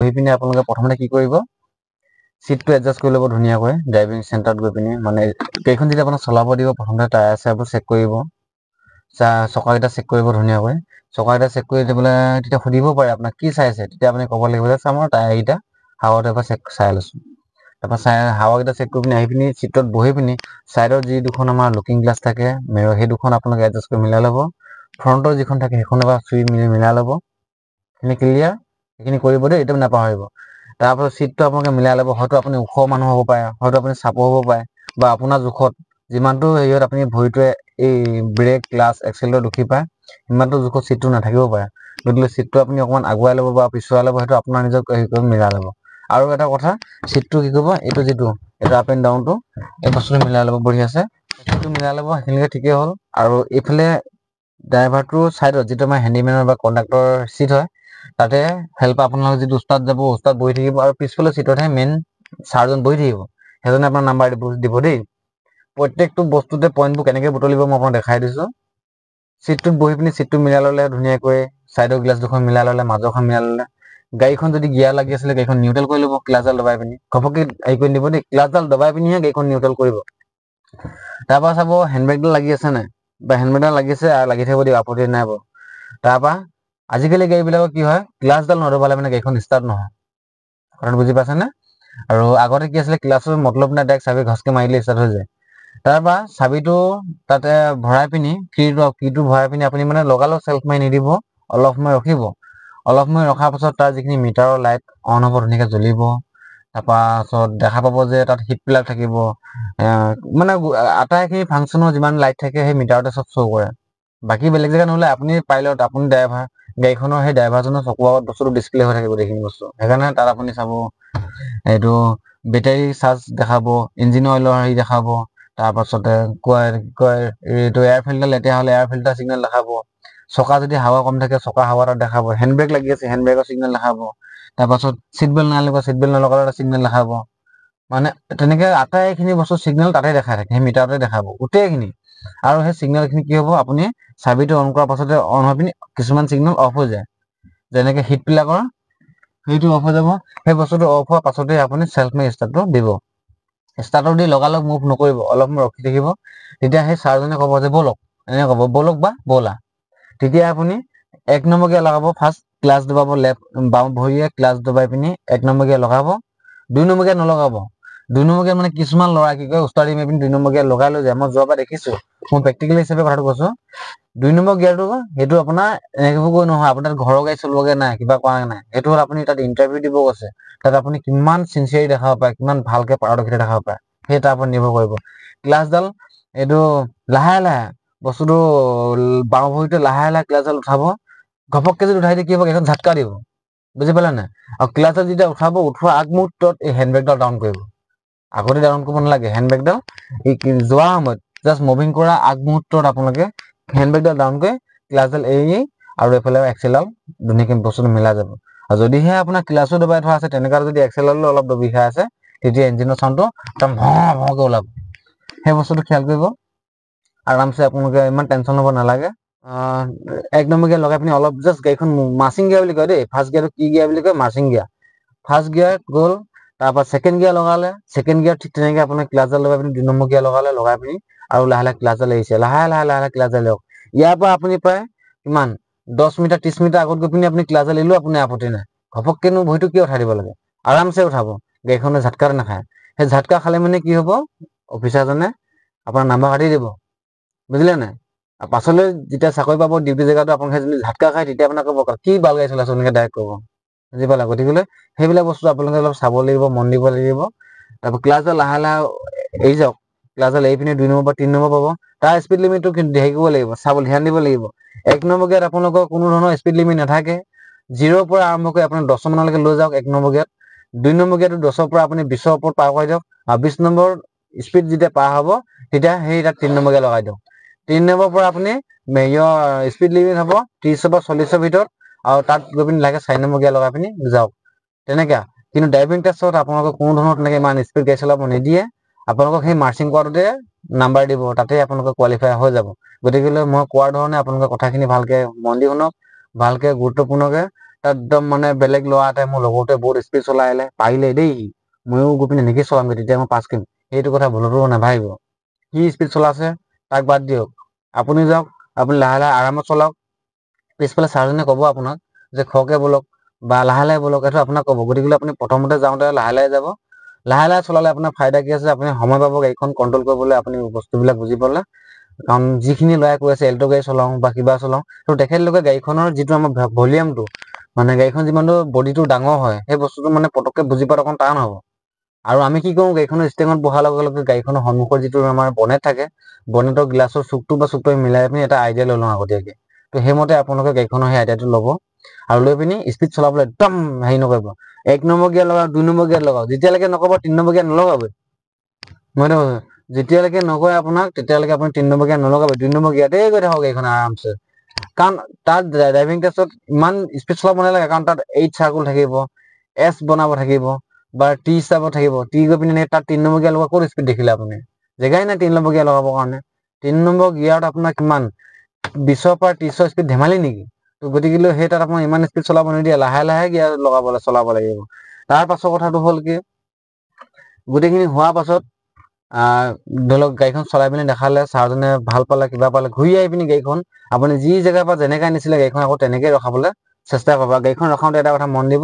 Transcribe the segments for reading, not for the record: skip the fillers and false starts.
বহি পিনে আপোনালোকে প্ৰথমতে কি কৰিব সিটটো এডজাষ্ট কৰি ল'ব ধুনীয়াকৈ ড্ৰাইভিং চেণ্টাৰত গৈ পিনে মানে কেইখন যেতিয়া আপোনাক চলাব দিব প্ৰথমতে টায়াৰ চায়াৰবোৰ চেক কৰিব চকাকেইটা চেক কৰিব ধুনীয়াকৈ চকাকেইটা চেক কৰি দিবলৈ তেতিয়া সুধিব পাৰে আপোনাক কি চাইছে তেতিয়া আপুনি ক'ব লাগিব যে আমাৰ টায়াৰকেইটা হাৱাটো এবাৰ চাই লৈছোঁ তাৰপৰা হাৱাকেইটা চেক কৰি পিনি আহি পিনি চিটত বহি পিনি ছাইডত যি দুখন আমাৰ লুকিং গ্লাছ থাকে মিৰৰ সেই দুখন আপোনালোকে এডজাষ্ট কৰি মিলাই ল'ব ফ্ৰণ্টৰ যিখন থাকে সেইখন এবাৰ চুই মিলাই ল'ব সেইখিনি ক্লিয়াৰ সেইখিনি কৰিব দেই এইটো নাপাহৰিব তাৰপাছত চিটটো আপোনালোকে মিলাই ল'ব হয়তো আপুনি ওখ মানুহ হ'ব পাৰে হয়তো আপুনি চাপৰ হ'ব পাৰে বা আপোনাৰ জোখত যিমানটো হেৰিয়ত আপুনি ভৰিটোৱে এই ব্ৰেক ক্লাছ এক্সেলটো দুখি পায় সিমানটো জোখত চিটটো নাথাকিব পাৰে গতিকে চিটটো আপুনি অকণমান আগুৱাই ল'ব বা পিছুৱাই ল'ব সেইটো আপোনাৰ নিজৰ হেৰি কৰি মিলাই ল'ব আৰু এটা কথা চিটটো কি কৰিব এইটো যিটো এইটো আপ এণ্ড ডাউনটো এই বস্তুটো মিলাই ল'ব বঢ়িয়াছে চিটটো মিলাই ল'ব সেইখিনিকে ঠিকেই হ'ল আৰু এইফালে ড্ৰাইভাৰটোৰ ছাইডত যিটো আমাৰ হেণ্ডিমেনৰ বা কণ্ডাক্টৰ চিট হয় তাতে হেল্প আপোনালোক যিটো উস্তাদ যাব উস্তাদ বহি থাকিব আৰু পিছফালে চিটতহে মেইন ছাৰজন বহি থাকিব সেইজনে আপোনাৰ নাম্বাৰ দিব দেই প্ৰত্যেকটো বস্তুতে পইণ্টবোৰ কেনেকৈ বুটলিব মই আপোনাক দেখাই দিছোঁ চিটটোত বহি পিনি চিটটো মিলাই ল'লে ধুনীয়াকৈ ছাইডৰ গ্লাছ দুখন মিলাই ল'লে মাজৰখন মিলাই ল'লে গাড়ীখন যদি গিয়াৰ লাগি আছিলে গাড়ীখন নিউট্ৰেল কৰি ল'ব ক্লাছডাল দবাই পিনি ঘপককৈ হেৰি কৰি দিব দেই ক্লাছডাল দবাই পিনিহে গাড়ীখন নিউট্ৰেল কৰিব তাৰপৰা চাব হেণ্ডব্ৰেকডাল লাগি আছে নাই বা হেণ্ডব্ৰেকডাল লাগিছে আৰু লাগি থাকিব দিয়ক আপত্তি নাই বাৰু তাৰপৰা আজিকালি গাড়ীবিলাকৰ কি হয় ক্লাছডাল নদবালে মানে গাড়ীখন ষ্টাৰ্ট নহয় কথাটো বুজি পাইছেনে আৰু আগতে কি আছিলে ক্লাছৰ মতলব নাই ডাইৰেক্ট চাবি ঘচকৈ মাৰিলে ষ্টাৰ্ট হৈ যায় তাৰপৰা চাবিটো তাতে ভৰাই পিনি কিটো ভৰাই পিনি আপুনি মানে লগালগ চেল্ফ মাৰি নিদিব অলপ সময় ৰখিব অলপ সময় ৰখাৰ পাছত তাৰ যিখিনি মিটাৰৰ লাইট অন হ'ব ধুনীয়াকৈ জ্বলিব তাৰপাছত দেখা পাব যে তাত হিটবিলাক থাকিব মানে আটাইখিনি ফাংচনৰ যিমান লাইট থাকে সেই মিটাৰতে চব শ্ব' কৰে বাকী বেলেগ জেগা নহ'লে আপুনি পাইলট আপুনি ড্ৰাইভাৰ গাড়ীখনৰ সেই ড্ৰাইভাৰজনৰ চকুৰ আগত বস্তুটো ডিছপ্লে হৈ থাকিব গোটেইখিনি বস্তু সেইকাৰণে তাত আপুনি চাব এইটো বেটাৰী চাৰ্জ দেখাব ইঞ্জিন অইলৰ হেৰি দেখাব তাৰপাছতে এইটো এয়াৰ ফিল্টাৰ লেতেৰা হ'লে এয়াৰ ফিল্টাৰ চিগনেল দেখাব চকা যদি হাৱা কম থাকে চকা হাৱা তাত দেখাব হেণ্ডব্ৰেক লাগি আছে হেণ্ডব্ৰেকৰ চিগনেল দেখাব তাৰপাছত চিট বেল্ট নলগালে এটা চিগনেল দেখাব মানে তেনেকৈ আটাইখিনি বস্তু চিগনেল তাতে দেখাই থাকে সেই মিটাৰতে দেখাব গোটেইখিনি আৰু সেই চিগনেলখিনি কি হ'ব আপুনি চাবিটো অন কৰাৰ পাছতে অন হৈ পিনি কিছুমান চিগনেল অফ হৈ যায় যেনেকৈ হিটবিলাকৰ সেইটো অফ হৈ যাব সেই বস্তুটো অফ হোৱাৰ পাছতে আপুনি চেল্ফ মাৰি ষ্টাৰ্টটো দিব ষ্টাৰ্টৰ দি লগালগ মুভ নকৰিব অলপ সময় ৰখি থাকিব তেতিয়া সেই ছাৰজনে ক'ব যে ব'লক এনেকৈ ক'ব ব'লক বা ব'লা তেতিয়া আপুনি 1 নম্বৰ গিয়াৰ লগাব ফাৰ্ষ্ট ক্লাছ দবাব বাওঁ ভৰিয়ে ক্লাছ দবাই পিনি 1 নম্বৰ গিয়াৰ লগাব 2 নম্বৰ গিয়াৰ নলগাব 2 নম্বৰ গিয়াৰ মানে কিছুমান ল'ৰা কি কয় উস্তাদি মাৰি পিনি 2 নম্বৰ গিয়াৰ লগাই লৈ যায় মই যোৱাবাৰ দেখিছোঁ মই প্ৰেক্টিকেল হিচাপে কথাটো কৈছোঁ 2 নম্বৰ গিয়াৰটো সেইটো আপোনাৰ এনেকৈ নহয় আপোনাৰ ঘৰৰ গাড়ী চলোৱাগৈ নাই কিবা কৰা নাই সেইটো হ'ল আপুনি তাত ইণ্টাৰভিউ দিব গৈছে তাত আপুনি কিমান চিনচিয়াৰি দেখাব পাৰে কিমান ভালকৈ পাৰদৰ্শিতা দেখাব পাৰে সেই তাৰ ওপৰত নিৰ্ভৰ কৰিব ক্লাছডাল এইটো লাহে লাহে বস্তুটো বাওঁ ভৰিটো লাহে লাহে ক্লাছডাল উঠাব ঘপককৈ যদি উঠাই দিয়ে কি হ'ব এখন ঝাটকা দিব বুজি পালে নাই আৰু ক্লাছডাল যেতিয়া উঠোৱা আগমুহূৰ্তত এই হেণ্ডব্ৰেকডাল ডাউন কৰিব আগতে ডাউন কৰিব নালাগে হেণ্ডব্ৰেকডাল যোৱাৰ সময়ত জাষ্ট মুভিং কৰা আগমুহূৰ্তত আপোনালোকে হেণ্ডব্ৰেকডাল ডাউন কৰি ক্লাছডাল এৰি আৰু এইফালে এক্সেলডাল ধুনীয়াকৈ বস্তুটো মিলাই যাব আৰু যদিহে আপোনাৰ ক্লাছো দবাই থোৱা আছে তেনেকুৱা যদি এক্সেলডালো অলপ দবি খাই আছে তেতিয়া ইঞ্জিনৰ চাউণ্ডটো একদম ভকৈ ওলাব সেই বস্তুটো খেয়াল কৰিব আৰামছে আপোনালোকে ইমান টেনশ্যন ল'ব নালাগে 1 নম্বৰ গিয়াৰ লগাই পিনি অলপ জাষ্ট গাড়ীখন মাৰ্চিং গিয়াৰ বুলি কয় দেই ফাৰ্ষ্ট গিয়াৰটো কি গিয়াৰ বুলি কয় মাৰ্চিং গিয়াৰ ফাৰ্ষ্ট গিয়াৰ গ'ল তাৰপৰা ছেকেণ্ড গিয়াৰ লগালে ছেকেণ্ড গিয়াৰ ঠিক তেনেকৈ আপোনাৰ ক্লাছডাল লগাই পিনি 2 নম্বৰ গিয়াৰ লগাই পিনি আৰু লাহে লাহে ক্লাছডাল এৰিছে লাহে লাহে ক্লাছডাল লওক ইয়াৰ পৰা আপুনি প্ৰায় কিমান 10 মিটাৰ 30 মিটাৰ আগত গৈ পিনি আপুনি ক্লাছডাল এৰিলেও আপুনি আপত্তি নাই ঘপককেনো ভৰিটো কিয় উঠাই দিব লাগে আৰামছে উঠাব গাড়ীখনে ঝাটকা নাখায় সেই ঝাটকা খালে মানে কি হ'ব অফিচাৰজনে আপোনাৰ নাম্বাৰ কাটি দিব বুজিলে নাই আৰু পাছলৈ যেতিয়া চাকৰি পাব ডিউটি জেগাটো আপোনাক যদি ঝাটকা খায় তেতিয়া আপোনাক ক'ব কি বাল গাড়ী চলাইছোঁ এনেকৈ ডাইৰেক্ট ক'ব বুজি পালে গতিকে সেইবিলাক বস্তু আপোনালোকে অলপ চাব লাগিব মন দিব লাগিব তাৰপৰা ক্লাছডাল লাহে লাহে এৰি যাওক ক্লাছডাল এৰি পিনি 2 নম্বৰ বা 3 নম্বৰ পাব তাৰ স্পীড লিমিটটো হেৰি কৰিব লাগিব ধ্যান দিব লাগিব 1 নম্বৰ গিয়াৰত আপোনালোকৰ কোনো ধৰণৰ স্পীড লিমিট নাথাকে 0ৰ পৰা আৰম্ভ কৰি আপোনাৰ 10 মানলৈকে লৈ যাওক 1 নম্বৰ গিয়াৰত 2 নম্বৰ গিয়াৰটো 10ৰ পৰা আপুনি 20ৰ ওপৰত পাৰ কৰি দিয়ক আৰু 20 নম্বৰ স্পীড যেতিয়া পাৰ হ'ব তেতিয়া সেই তাত 3 নম্বৰ গিয়াৰ লগাই দিয়ক 3 নম্বৰৰ পৰা আপুনি স্পীড লিমিট হ'ব 30 বা 40ৰ ভিতৰত আৰু তাত গৈ পিনি লাহেকৈ 4 নম্বৰ গিয়াৰ লগাই পিনি যাওক তেনেকৈ কিন্তু ড্ৰাইভিং টেষ্টত আপোনালোকক কোনো ধৰণৰ তেনেকৈ ইমান স্পীড গাড়ী চলাব নিদিয়ে আপোনালোকক সেই মাৰ্চিং কৰাটোতে নাম্বাৰ দিব তাতে আপোনালোকে কোৱালিফাই হৈ যাব গতিকে মই কোৱাৰ ধৰণে আপোনালোকে কথাখিনি ভালকৈ মন দি শুনক ভালকৈ গুৰুত্বপূৰ্ণকৈ একদম মানে বেলেগ ল'ৰা এটাই মোৰ লগৰটোৱে বহুত স্পীড চলাই আহিলে পাৰিলে দেই ময়ো গৈ পিনে এনেকৈ চলামগৈ তেতিয়া মই পাছ কৰিম সেইটো কথা ভুলতো নাভাবিব কি স্পীড চলাইছে তাক বাদ দিয়ক আপুনি যাওক আপুনি লাহে লাহে আৰামত চলাওক পিছফালে ছাৰজনে ক'ব আপোনাক যে খৰকে বলক বা লাহে লাহে বলক এইটো আপোনাক ক'ব গতিকে আপুনি প্ৰথমতে যাওঁতে লাহে লাহে যাব লাহে লাহে চলালে আপোনাৰ ফাইদা কি আছে আপুনি সময় পাব গাড়ীখন কণ্ট্ৰল কৰিবলৈ আপুনি বস্তুবিলাক বুজি পালে কাৰণ যিখিনি ল'ৰাই কৈ আছে এল্টো গাড়ী চলাওঁ বা কিবা চলাওঁ তো তেখেতলোকে গাড়ীখনৰ যিটো আমাৰ ভলিউমটো মানে গাড়ীখন যিমানটো বডিটো ডাঙৰ হয় সেই বস্তুটো মানে পটককৈ বুজি পোৱাত অকণ টান হ'ব আৰু আমি কি কৰোঁ গাড়ীখনৰ ষ্টেঙত বহাৰ লগে লগে গাড়ীখনৰ সন্মুখৰ যিটো আমাৰ বনেট থাকে বনেটৰ গ্লাছৰ চুকটো বা চুকটো মিলাই পিনি এটা আইডিয়া লৈ লওঁ আগতীয়াকৈ তো সেইমতে আপোনালোকে গাড়ীখনৰ সেই আইডিয়াটো ল'ব আৰু লৈ পিনি স্পীড চলাবলৈ একদম হেৰি নকৰিব 1 নম্বৰ গিয়াৰ লগাওক 2 নম্বৰ গিয়াৰ লগাওক যেতিয়ালৈকে নক'ব 3 নম্বৰ গিয়াৰ নলগাবই মই যেতিয়ালৈকে নকয় আপোনাক তেতিয়ালৈকে আপুনি 3 নম্বৰ গিয়াৰ নলগাবই 2 নম্বৰ গিয়াৰতে গৈ থাকক গাড়ীখন আৰামছে কাৰণ তাত ড্ৰাইভিং টেষ্টত ইমান স্পীড চলাব নালাগে কাৰণ তাত 8 চাৰ্কুল থাকিব এছ বনাব থাকিব বা টি হিচাপত থাকিব টি গৈ পিনে তাত 3 নম্বৰ গিয়াৰ লগোৱা ক'ত স্পীড দেখিলে আপুনি জেগাই নাই 3 নম্বৰ গিয়াৰ লগাবৰ কাৰণে 3 নম্বৰ গিয়াৰত আপোনাৰ কিমান 20ৰ পৰা 30ৰ স্পীড ধেমালি নেকি তো গতিকে সেই তাত আপোনাৰ ইমান স্পীড চলাব নিদিয়ে লাহে লাহে গিয়াৰ চলাব লাগিব তাৰ পাছৰ কথাটো হ'ল কি গোটেইখিনি হোৱাৰ পাছত ধৰি লওক গাড়ীখন চলাই পিনি দেখালে ছাৰজনে ভাল পালে কিবা পালে ঘূৰি আহি পিনি গাড়ীখন আপুনি যি জেগাৰ পৰা যেনেকৈ নিছিলে গাড়ীখন আকৌ তেনেকৈ ৰখাবলৈ চেষ্টা কৰিব গাড়ীখন ৰখাওঁতে এটা কথা মন দিব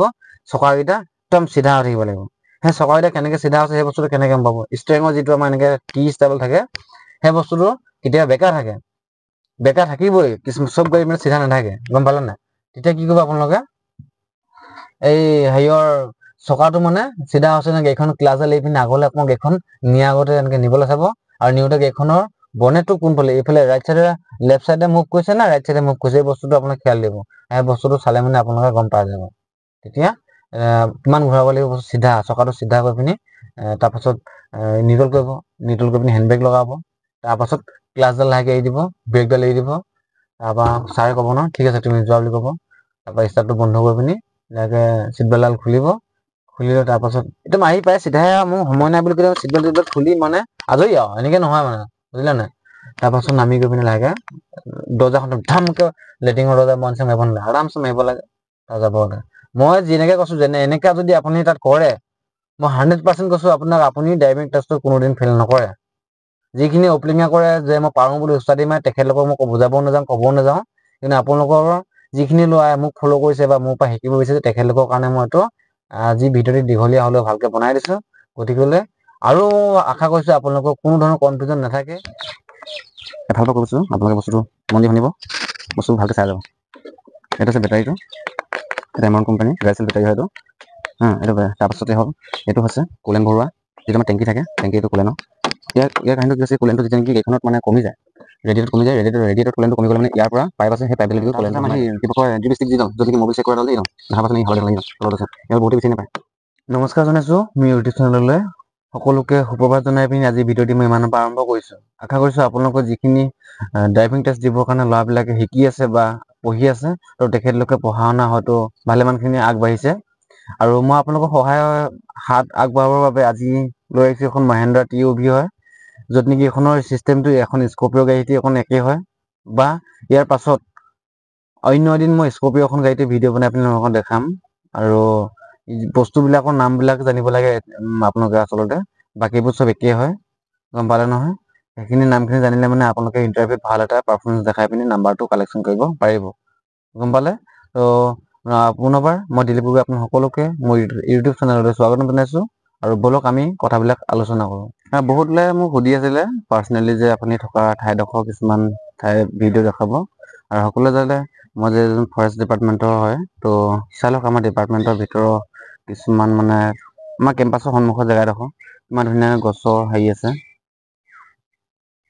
চকাকেইটা একদম চিধা হৈ থাকিব লাগিব সেই চকাকেইটা কেনেকৈ চিধা আছে সেই বস্তুটো কেনেকৈ গম পাব ষ্টেৰিঙৰ যিটো আমাৰ এনেকৈ টি ষ্টাইল থাকে সেই বস্তুটো কেতিয়াবা বেকা থাকে বেকা থাকিবই কিছুমান চব গাড়ী মানে চিধা নাথাকে গম পালে নাই তেতিয়া কি কৰিব আপোনালোকে এই হেৰিয়ৰ চকাটো মানে চিধা হৈছে নে গাড়ীখন ক্লাছডাল এৰি পিনি আগলৈ অকণমান গাড়ীখন নিয়াৰ আগতে এনেকৈ নিবলৈ চাব আৰু নিওঁতে গাড়ীখনৰ বনেটটো কোনফালে এইফালে ৰাইট চাইডে লেফ্ট চাইডে মুভ কৰিছে না ৰাইট চাইডে মুভ কৰিছে এই বস্তুটো আপোনাক খেয়াল দিব সেই বস্তুটো চালে মানে আপোনালোকে গম পাই যাব তেতিয়া কিমান ঘূৰাব লাগিব চিধা চকাটো চিধা কৰি পিনি তাৰপাছত নিউট্ৰেল কৰিব নিউট্ৰেল কৰি পিনি হেণ্ডব্ৰেক লগাব তাৰপাছত ক্লাছডাল লাহেকৈ এৰি দিব ব্ৰেকডাল এৰি দিব তাৰপৰা ছাৰে ক'ব ন ঠিক আছে তুমি যোৱা বুলি ক'ব তাৰপৰা ষ্টাৰ্টটো বন্ধ কৰি পিনি লাহেকৈ চিটবেলডাল খুলিলে তাৰপাছত একদম আহি পায় চিধাই মোৰ সময় নাই বুলি ক'লে চিটবেল্ট খুলি মানে আজৰি আৰু এনেকৈ নহয় মানে বুজিলে নাই তাৰপাছত নামি গৈ পিনি লাহেকৈ দৰ্জাখন ধামকৈ লেটিঙৰ দৰ্জা মন চে মাৰিব নালাগে আৰামছে মাৰিব লাগে তাৰ যাব মই যেনেকৈ কৈছোঁ এনেকৈ যদি আপুনি তাত কৰে মই 100% কৈছোঁ আপোনাক আপুনি ড্ৰাইভিং টেষ্টটো কোনোদিন ফেইল নকৰে যিখিনি অপেনিঙে কৰে যে মই পাৰোঁ বুলি উস্তাদি মাৰে তেখেতলোকক মই বুজাবও নাযাওঁ ক'বও নাযাওঁ কিন্তু আপোনালোকৰ যিখিনি ল'ৰাই মোক ফ'ল' কৰিছে বা মোৰ পৰা শিকিব বিচাৰিছে তেখেতলোকৰ কাৰণে মই এইটো আজি ভিডিঅ'টি দীঘলীয়া হ'লেও ভালকৈ বনাই দিছোঁ গতিকে আৰু আশা কৰিছোঁ আপোনালোকৰ কোনো ধৰণৰ কনফিউজন নাথাকে এফালৰ পৰা কৈছোঁ আপোনালোকে বস্তুটো মন দি শুনিব বস্তুটো ভালকৈ চাই যাব এইটো হৈছে বেটাৰীটো এটা এমাউণ্ট কোম্পানী ৰাইচেল বেটাৰী হয় এইটো তাৰপাছতে হ'ল এইটো হৈছে কুলেন ভৰোৱা যিটো আমাৰ টেংকি থাকে টেংকি এইটো কুলেনৰ ইয়াৰ কাহিনীটো কি হৈছে কুলেনটো যেতিয়া নেকি গাড়ীখনত মানে কমি যায় ৰেডিয়েটৰ কমি যায় ৰেডিয়েটৰ কুলেনটো কমি গ'লে মানে ইয়াৰ পৰা পাইপ আছে সেই পাইপডাল দি কুলেনটো মানে কিবা কয় ডিষ্টিক দি দিওঁ যদি মোবাইল চেক কৰা দাল দি দিওঁ দেখা পাইছে নেকি হালধীয়া লাগি তলত আছে ইয়াৰ বহুতে বিচাৰি নাপায় নমস্কাৰ জনাইছোঁ মোৰ ইউটিউব চেনেললৈ সকলোকে সুপ্ৰভাত জনাই পিনি আজি ভিডিঅ'টি মই ইমানৰ পৰা আৰম্ভ কৰিছোঁ আশা কৰিছোঁ আপোনালোকৰ যিখিনি ড্ৰাইভিং টেষ্ট দিবৰ কাৰণে ল'ৰাবিলাকে শিকি আছে বা পঢ়ি আছে তো তেখেতলোকে পঢ়া শুনা হয়তো ভালেমানখিনি আগবাঢ়িছে আৰু মই আপোনালোকৰ সহায়ৰ হাত আগবঢ়াবৰ বাবে আজি লৈ আহিছোঁ এখন মহেন্দ্ৰা TUV হয় য'ত নেকি এইখনৰ চিষ্টেমটো এখন স্কৰ্পিঅ' গাড়ীটি অকণ একেই হয় বা ইয়াৰ পাছত অন্য এদিন মই স্কৰ্পিঅ' এখন গাড়ীতে ভিডিঅ' বনাই পিনি আপোনালোকক দেখাম আৰু বস্তুবিলাকৰ নামবিলাক জানিব লাগে আপোনালোকে আচলতে বাকীবোৰ চব একেই হয় গম পালে নহয় সেইখিনি নামখিনি জানিলে মানে আপোনালোকে ইণ্টাৰভিউত ভাল এটা পাৰফৰ্মেঞ্চ দেখাই পিনি নাম্বাৰটো কালেকশ্যন কৰিব পাৰিব গম পালে তো পুনৰবাৰ মই দিলীপ গগৈ আপোনাক সকলোকে মোৰ ইউটিউব চেনেললৈ স্বাগতম জনাইছোঁ আৰু ব'লক আমি কথাবিলাক আলোচনা কৰোঁ বহুত ল'ৰাই মোক সুধি আছিলে পাৰ্চনেলি যে আপুনি থকা ঠাইডোখৰ কিছুমান ঠাই ভিডিঅ' দেখাব আৰু সকলোৱে জানে মই যে এজন ফৰেষ্ট ডিপাৰ্টমেণ্টৰ হয় তো চাই লওক আমাৰ ডিপাৰ্টমেণ্টৰ ভিতৰৰ কিছুমান মানে আমাৰ কেম্পাছৰ সন্মুখৰ জেগাডোখৰ ইমান ধুনীয়া গছৰ হেৰি আছে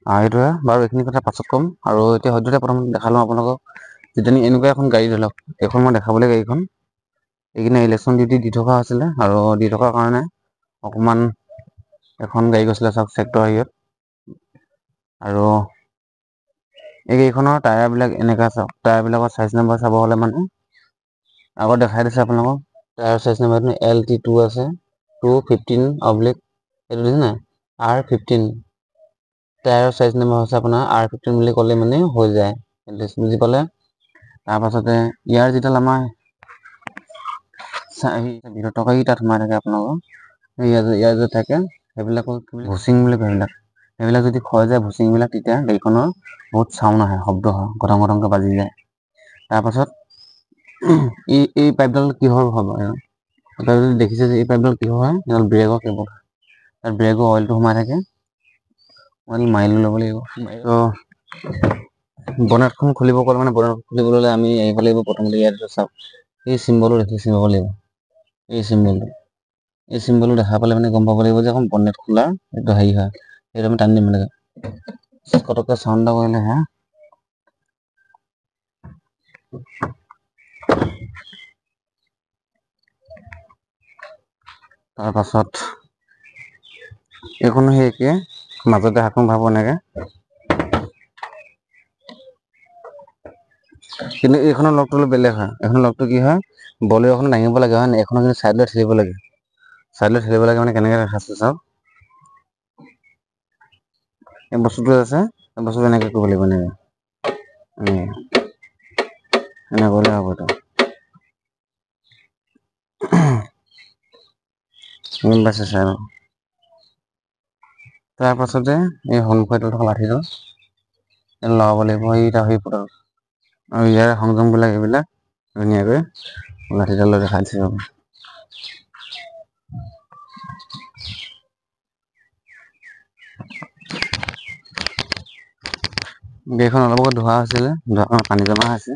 সেইটোৱে বাৰু এইখিনি কথা পাছত ক'ম আৰু এতিয়া সদ্যহতে প্ৰথম দেখা লওঁ আপোনালোকক যেতিয়া এনেকুৱা এখন গাড়ী ধৰি লওক এইখন মই দেখাবলৈ গাড়ীখন এইখিনি ইলেকশ্যন ডিউটি দি থকা হৈছিলে আৰু দি থকাৰ কাৰণে অকণমান এখন গাড়ী গৈছিলে চাওক চেক্টৰ হেৰিয়ত আৰু এই গাড়ীখনৰ টায়াৰবিলাক এনেকুৱা চাওক টায়াৰবিলাকৰ চাইজ নম্বৰ চাব হ'লে মানে আগত দেখাই দিছে আপোনালোকক টায়াৰ চাইজ নম্বৰটো LT2 আছে 215/, এইটো দিছে নাই R15 টায়াৰৰ চাইজ নম্বৰ হৈছে আপোনাৰ R15 বুলি ক'লে মানে হৈ যায় বুজি পালে তাৰপাছতে ইয়াৰ যিডাল আমাৰ ভিতৰত টকাকেইটা তাত সোমাই থাকে আপোনালোকৰ ইয়াত যে থাকে সেইবিলাকক ভুচিং বুলি কয়। সেইবিলাক যদি ক্ষয় যায় ভুচিংবিলাক, তেতিয়া গাড়ীখনৰ বহুত চাউণ্ড আহে, শব্দ হয়, গটং গটংকৈ বাজি যায়। তাৰপাছত এই পাইপডাল কিহৰ হ'ব? আপোনালোকে যদি দেখিছে যে এই পাইপডাল কিহৰ হয়, সেইডাল ব্ৰেকৰ কেবল। তাত ব্ৰেকৰ অইলটো সোমাই থাকে, অইল মাৰি ল'ব লাগিব। বনেটখন খুলিব গ'লে মানে বনেটখন খুলিবলৈ হ'লে আমি আহিব লাগিব প্ৰথমতে। ইয়াত চাওক এই চিম্বলটো দেখি চিনিব লাগিব, এই চিম্বলটো দেখা পালে মানে গম পাব লাগিব যে এখন বনেট খোলাৰ এইটো হেৰি হয়। সেইটো আমি টানি দিম মানে কটককৈ চাউণ্ড এটা কৰিলে হা। তাৰপাছত এইখনো সেই একে, মাজতে হাতখন ভাবো এনেকে, কিন্তু এইখনৰ লগটো অলপ বেলেগ হয়। এইখনৰ লগটো কি হয়, বলেৰোখন দাঙিব লাগে হয় নাই, এইখনৰ কিন্তু চাইডলৈ ঠেলিব লাগে। চাইডলৈ ঠেলিব লাগে মানে কেনেকে দেখাইছো চাওক, এই বস্তুটো আছে, এই বস্তুটো এনেকে কৰিব লাগিব, এনেকে কৰিলে হ'ব। এইটো গম পাইছে চাই। তাৰ পাছতে এই সন্মুখত থকা লাঠিটো লগাব লাগিব, এইটা সেই আৰু ইয়াৰ সংযমবিলাক এইবিলাক ধুনীয়াকৈ লাঠিডালৈ দেখাই দিছোঁ। গাড়ীখন অলপ আগত ধোৱা হৈছিলে, পানী জমা হৈছে।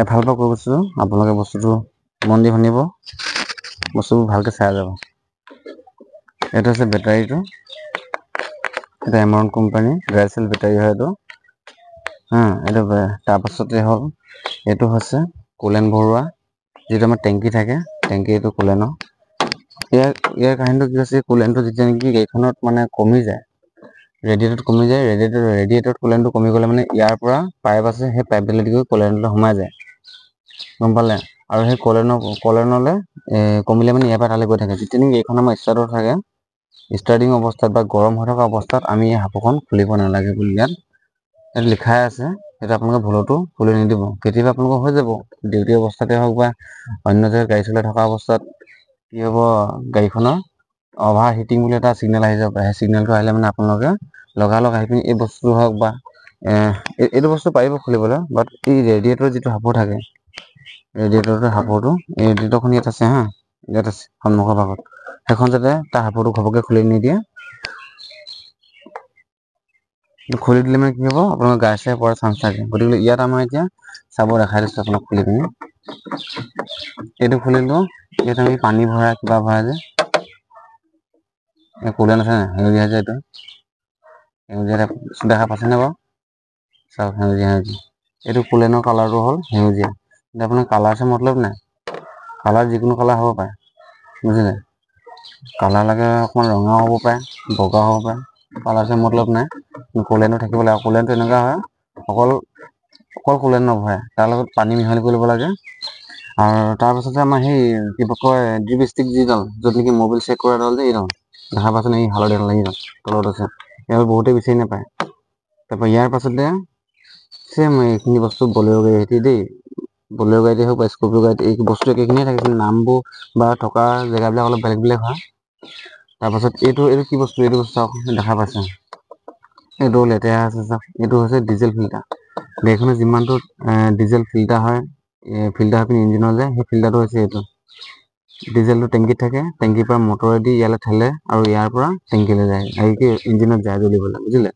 এফালৰ পৰা কৈ গৈছোঁ, আপোনালোকে বস্তুটো মন দি শুনিব, বস্তুবোৰ ভালকৈ চাই যাব। এইটো হৈছে বেটাৰীটো, এটা এমাউণ্ট কোম্পানী ড্ৰাইচেল বেটাৰী হয় এইটো। এইটো তাৰপাছতে হ'ল, এইটো হৈছে কুলেন ভৰোৱা, যিটো আমাৰ টেংকি থাকে, টেংকি এইটো কুলেনৰ। ইয়াৰ কাহিনীটো কি হৈছে, কুলেনটো যেতিয়া নেকি গাড়ীখনত মানে কমি যায়, ৰেডিয়েটৰত কমি যায়, ৰেডিয়েটৰত কুলেনটো কমি গ'লে মানে ইয়াৰ পৰা পাইপ আছে, সেই পাইপডালেদি গৈ কুলেনলৈ সোমাই যায়, গম পালে? আৰু সেই কলেনলৈ কমিলে মানে ইয়াৰ পৰা তালৈ গৈ থাকে। যেতিয়া নেকি গাড়ীখন আমাৰ ষ্টাৰ্টত থাকে, ষ্টাৰ্টিং অৱস্থাত বা গৰম হৈ থকা অৱস্থাত আমি এই সাঁফৰখন খুলিব নালাগে বুলি ইয়াত লিখাই আছে। সেইটো আপোনালোকে ভুলতো খুলি নিদিব। কেতিয়াবা আপোনালোকৰ হৈ যাব, ডিউটি অৱস্থাতে হওক বা অন্য জেগাত গাড়ী চলাই থকা অৱস্থাত কি হ'ব, গাড়ীখনৰ অভাৰ হিটিং বুলি এটা চিগনেল আহি যাব পাৰে। সেই চিগনেলটো আহিলে মানে আপোনালোকে লগালগ আহি পিনি এই বস্তুটো হওক বা এইটো বস্তু পাৰিব খুলিবলৈ, বাট এই ৰেডিয়েটৰ যিটো সাঁফৰ থাকে, ৰেডিয়েটৰটো সাঁফৰটো, এই ৰেডিয়েটৰখন ইয়াত আছে হা, ইয়াত আছে সন্মুখৰ ভাগত, সেইখন যাতে তাৰ সাঁফৰটো ঘপককৈ খুলি নিদিয়ে। খুলি দিলে মানে কি হ'ব, আপোনালোকৰ গায়ে চায়ে পৰাৰ চান্স থাকে। গতিকে ইয়াত আমাৰ এতিয়া চাব, দেখাই দিছোঁ আপোনাক খুলি পিনি। এইটো খুলিলোঁ, ইয়াত আমি পানী ভৰাই কিবা ভৰাই যে কুলেন আছে নাই, সেউজীয়া যে এইটো সেউজীয়া দেখা পাইছেনে বাৰু? চাওক সেউজীয়া, এইটো কুলেনৰ কালাৰটো হ'ল সেউজীয়া। এতিয়া আপোনাৰ কালাৰ চে মতলব নাই, কালাৰ যিকোনো কালাৰ হ'ব পাৰে, বুজিলে? কালাৰ লাগে অকণমান ৰঙাও হ'ব পাৰে, বগাও হ'ব পাৰে, কালাৰ চে মতলব নাই। কুলেনটো থাকিব লাগে। কুলেনটো এনেকুৱা হয়, অকল কুলেন নভৰাই, তাৰ লগত পানী মিহলি কৰিব লাগে। আৰু তাৰপাছতে আমাৰ সেই কিবা কয়, ড্ৰিপ ষ্টিক যিডাল, য'ত নেকি মবিল চেক কৰা ডাল যে, এইডাল দেখা পাইছেনে? এই হালধীয়া ডাল, এইডাল তলত আছে, এইডাল বহুতেই বিচাৰি নাপায়। তাৰপৰা ইয়াৰ পাছতে চেম এইখিনি বস্তু বলেৰো গাড়ী সৈতে দেই, বলেৰো গাড়ীতে হওক বা স্কৰপিঅ গাড়ীত এই বস্তু একেখিনিয়ে থাকে, নামবোৰ বা থকা জেগাবিলাক অলপ বেলেগ বেলেগ হয়। তাৰপাছত এইটো কি বস্তু, এইটো বস্তু চাওক, দেখা পাইছে? এইটো লেতেৰা আছে চাওক, এইটো হৈছে ডিজেল ফিল্টাৰ। গাড়ীখনৰ যিমানটো ডিজেল ফিল্টাৰ হয়, ফিল্টাৰ হৈ পিনি ইঞ্জিনৰ যায়, সেই ফিল্টাৰটো হৈছে এইটো। ডিজেলটো টেংকিত থাকে, টেংকিৰ পৰা মটৰেদি ইয়ালৈ ঠেলে আৰু ইয়াৰ পৰা টেংকিলৈ যায়, কি ইঞ্জিনত যায় জ্বলিবলৈ, বুজিলে?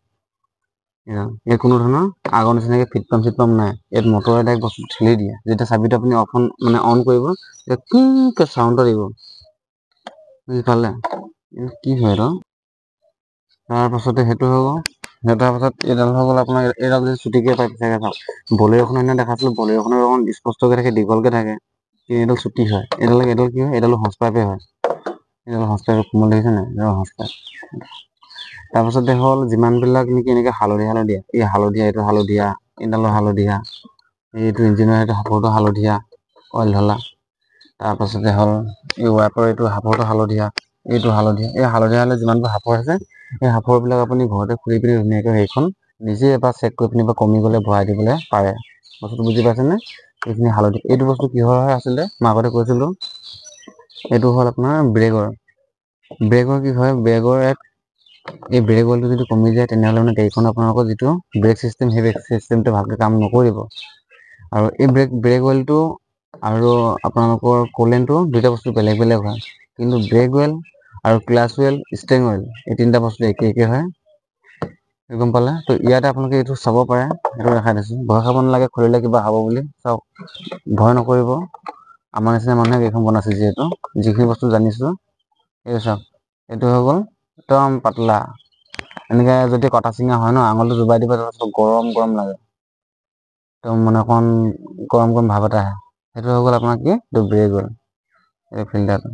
ইয়াত কোনো ধৰণৰ আগৰ নিচিনাকে ফিট পাম্প নাই। ইয়াত মটৰে ডাইৰেক্ট বস্তু ঠেলি দিয়ে। যেতিয়া চাবিটো আপুনি অন কৰিব, তেতিয়া কিংকে চাউণ্ড এটা দিব, বুজি পালে? কি হয় এইটো? তাৰ পাছতে সেইটো হৈ গ'ল। তাৰ পাছত এইডাল হৈ গ'ল আপোনাৰ, এইডাল যে চুটিকে পাইপ থাকে চাওক, বলেৰোখন সেইদিনা দেখাইছিলোঁ, বলেৰোখনৰ অকণ স্পষ্টকে থাকে, দীঘলকে থাকে, এইডাল চুটি হয়। এইডাল কি হয়, এইডালো হৰ্চ পাইপে হয়। এইডাল হৰ্চ পাইপৰ কোমল দেখিছে নাই? এইডাল হৰ্চ পাইপ। তাৰপাছতে হ'ল যিমানবিলাক নেকি এনেকে হালধীয়া, এই হালধীয়া, এইটো হালধীয়া, এইডালো হালধীয়া, এইটো ইঞ্জিনৰ সেইটো সাঁফৰটো হালধীয়া, অইল ঢলা। তাৰপাছতে হ'ল এই ৱাইপাৰ এইটো হাফৰটো হালধীয়া, এইটো হালধীয়া। এই হালধীয়া হ'লে যিমানবোৰ হাফৰ আছে এই হাফৰবিলাক আপুনি ঘৰতে খুলি পিনি ধুনীয়াকৈ সেইখন নিজে এবাৰ চেক কৰি পিনি বা কমি গ'লে ভৰাই দিবলৈ পাৰে। বস্তুটো বুজি পাইছেনে? এইখিনি হালধি, এইটো বস্তু কিহৰ হয় আছিলে মই আগতে কৈছিলোঁ, এইটো হ'ল আপোনাৰ ব্ৰেকৰ কি হয়, এই ব্ৰেক অইলটো যদি কমি যায় তেনেহ'লে মানে গাড়ীখন আপোনালোকৰ যিটো ব্ৰেক চিষ্টেম সেই ব্ৰেক চিষ্টেমটো ভালকৈ কাম নকৰিব। আৰু এই ব্ৰেক অইলটো আৰু আপোনালোকৰ কুলেণ্টটো দুইটা বস্তু বেলেগ বেলেগ হয়। কিন্তু ব্ৰেক অইল আৰু ক্লাছ অইল, ষ্টেৰিং অইল এই তিনিটা বস্তু একে হয়। গম পালে? তো ইয়াতে আপোনালোকে এইটো চাব পাৰে, সেইটো দেখাই দিছোঁ। ভয় খাব নালাগে খুলিলে কিবা হ'ব বুলি। চাওক, ভয় নকৰিব। আমাৰ নিচিনা মানুহে গাড়ীখন বনাইছে যিহেতু, যিখিনি বস্তু জানিছোঁ। এই চাওক, এইটো হৈ গ'ল একদম পাতলা। এনেকৈ যদি কটা চিঙা হয় ন, আঙুলিটো জোবাই দিব গৰম গৰম লাগে। একদম মানে অকণ গৰম গৰম ভাৱ এটা আহে। সেইটো হৈ গ'ল আপোনাৰ কি, এইটো ব্ৰেক অইল, এই ফিল্টাৰটো।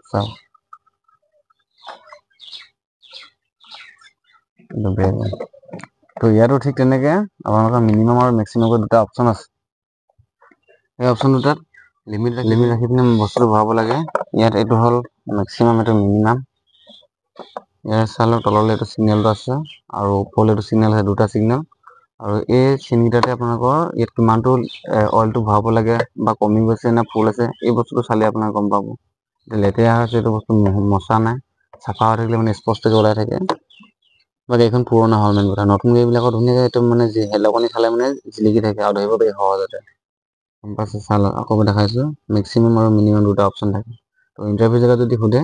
চাওক, এইটো ব্ৰেক অইল। তো ইয়াতো ঠিক তেনেকৈ আপোনালোকৰ মিনিমাম আৰু মেক্সিমামৰ দুটা অপশ্যন আছে। এই অপশ্যন দুটাত লিমিট ৰাখি পিনি বস্তুটো ভৰাব লাগে। ইয়াত এইটো হ'ল মেক্সিমাম, এইটো মিনিমাম। ইয়াৰ চালৰ তললৈ এইটো চিগনেলটো আছে আৰু ওপৰলৈ এইটো চিগনেল আছে, দুটা চিগনেল। আৰু এই চিনকেইটাতে আপোনালোকৰ ইয়াত কিমানটো অইলটো ভৰাব লাগে বা কমি গৈছে নে ফুল আছে, এই বস্তুটো চালে আপোনাৰ গম পাব। লেতেৰা হৈছে এইটো বস্তু মচা নাই, চাফা হৈ থাকিলে মানে স্পষ্টকৈ ওলাই থাকে। বা গাড়ীখন পুৰণা হ'ল মেইন কথা। নতুন গাড়ীবিলাকৰ ধুনীয়াকৈ এইটো মানে হেলকনি খালে মানে জিলিকি থাকে আৰু ধৰিব পাৰি সহজতে। গম পাইছে? চাল আকৌ দেখাইছোঁ, মেক্সিমাম আৰু মিনিমাম দুটা অপশ্যন থাকে। তো ইণ্টাৰভিউ জেগাত যদি সোধে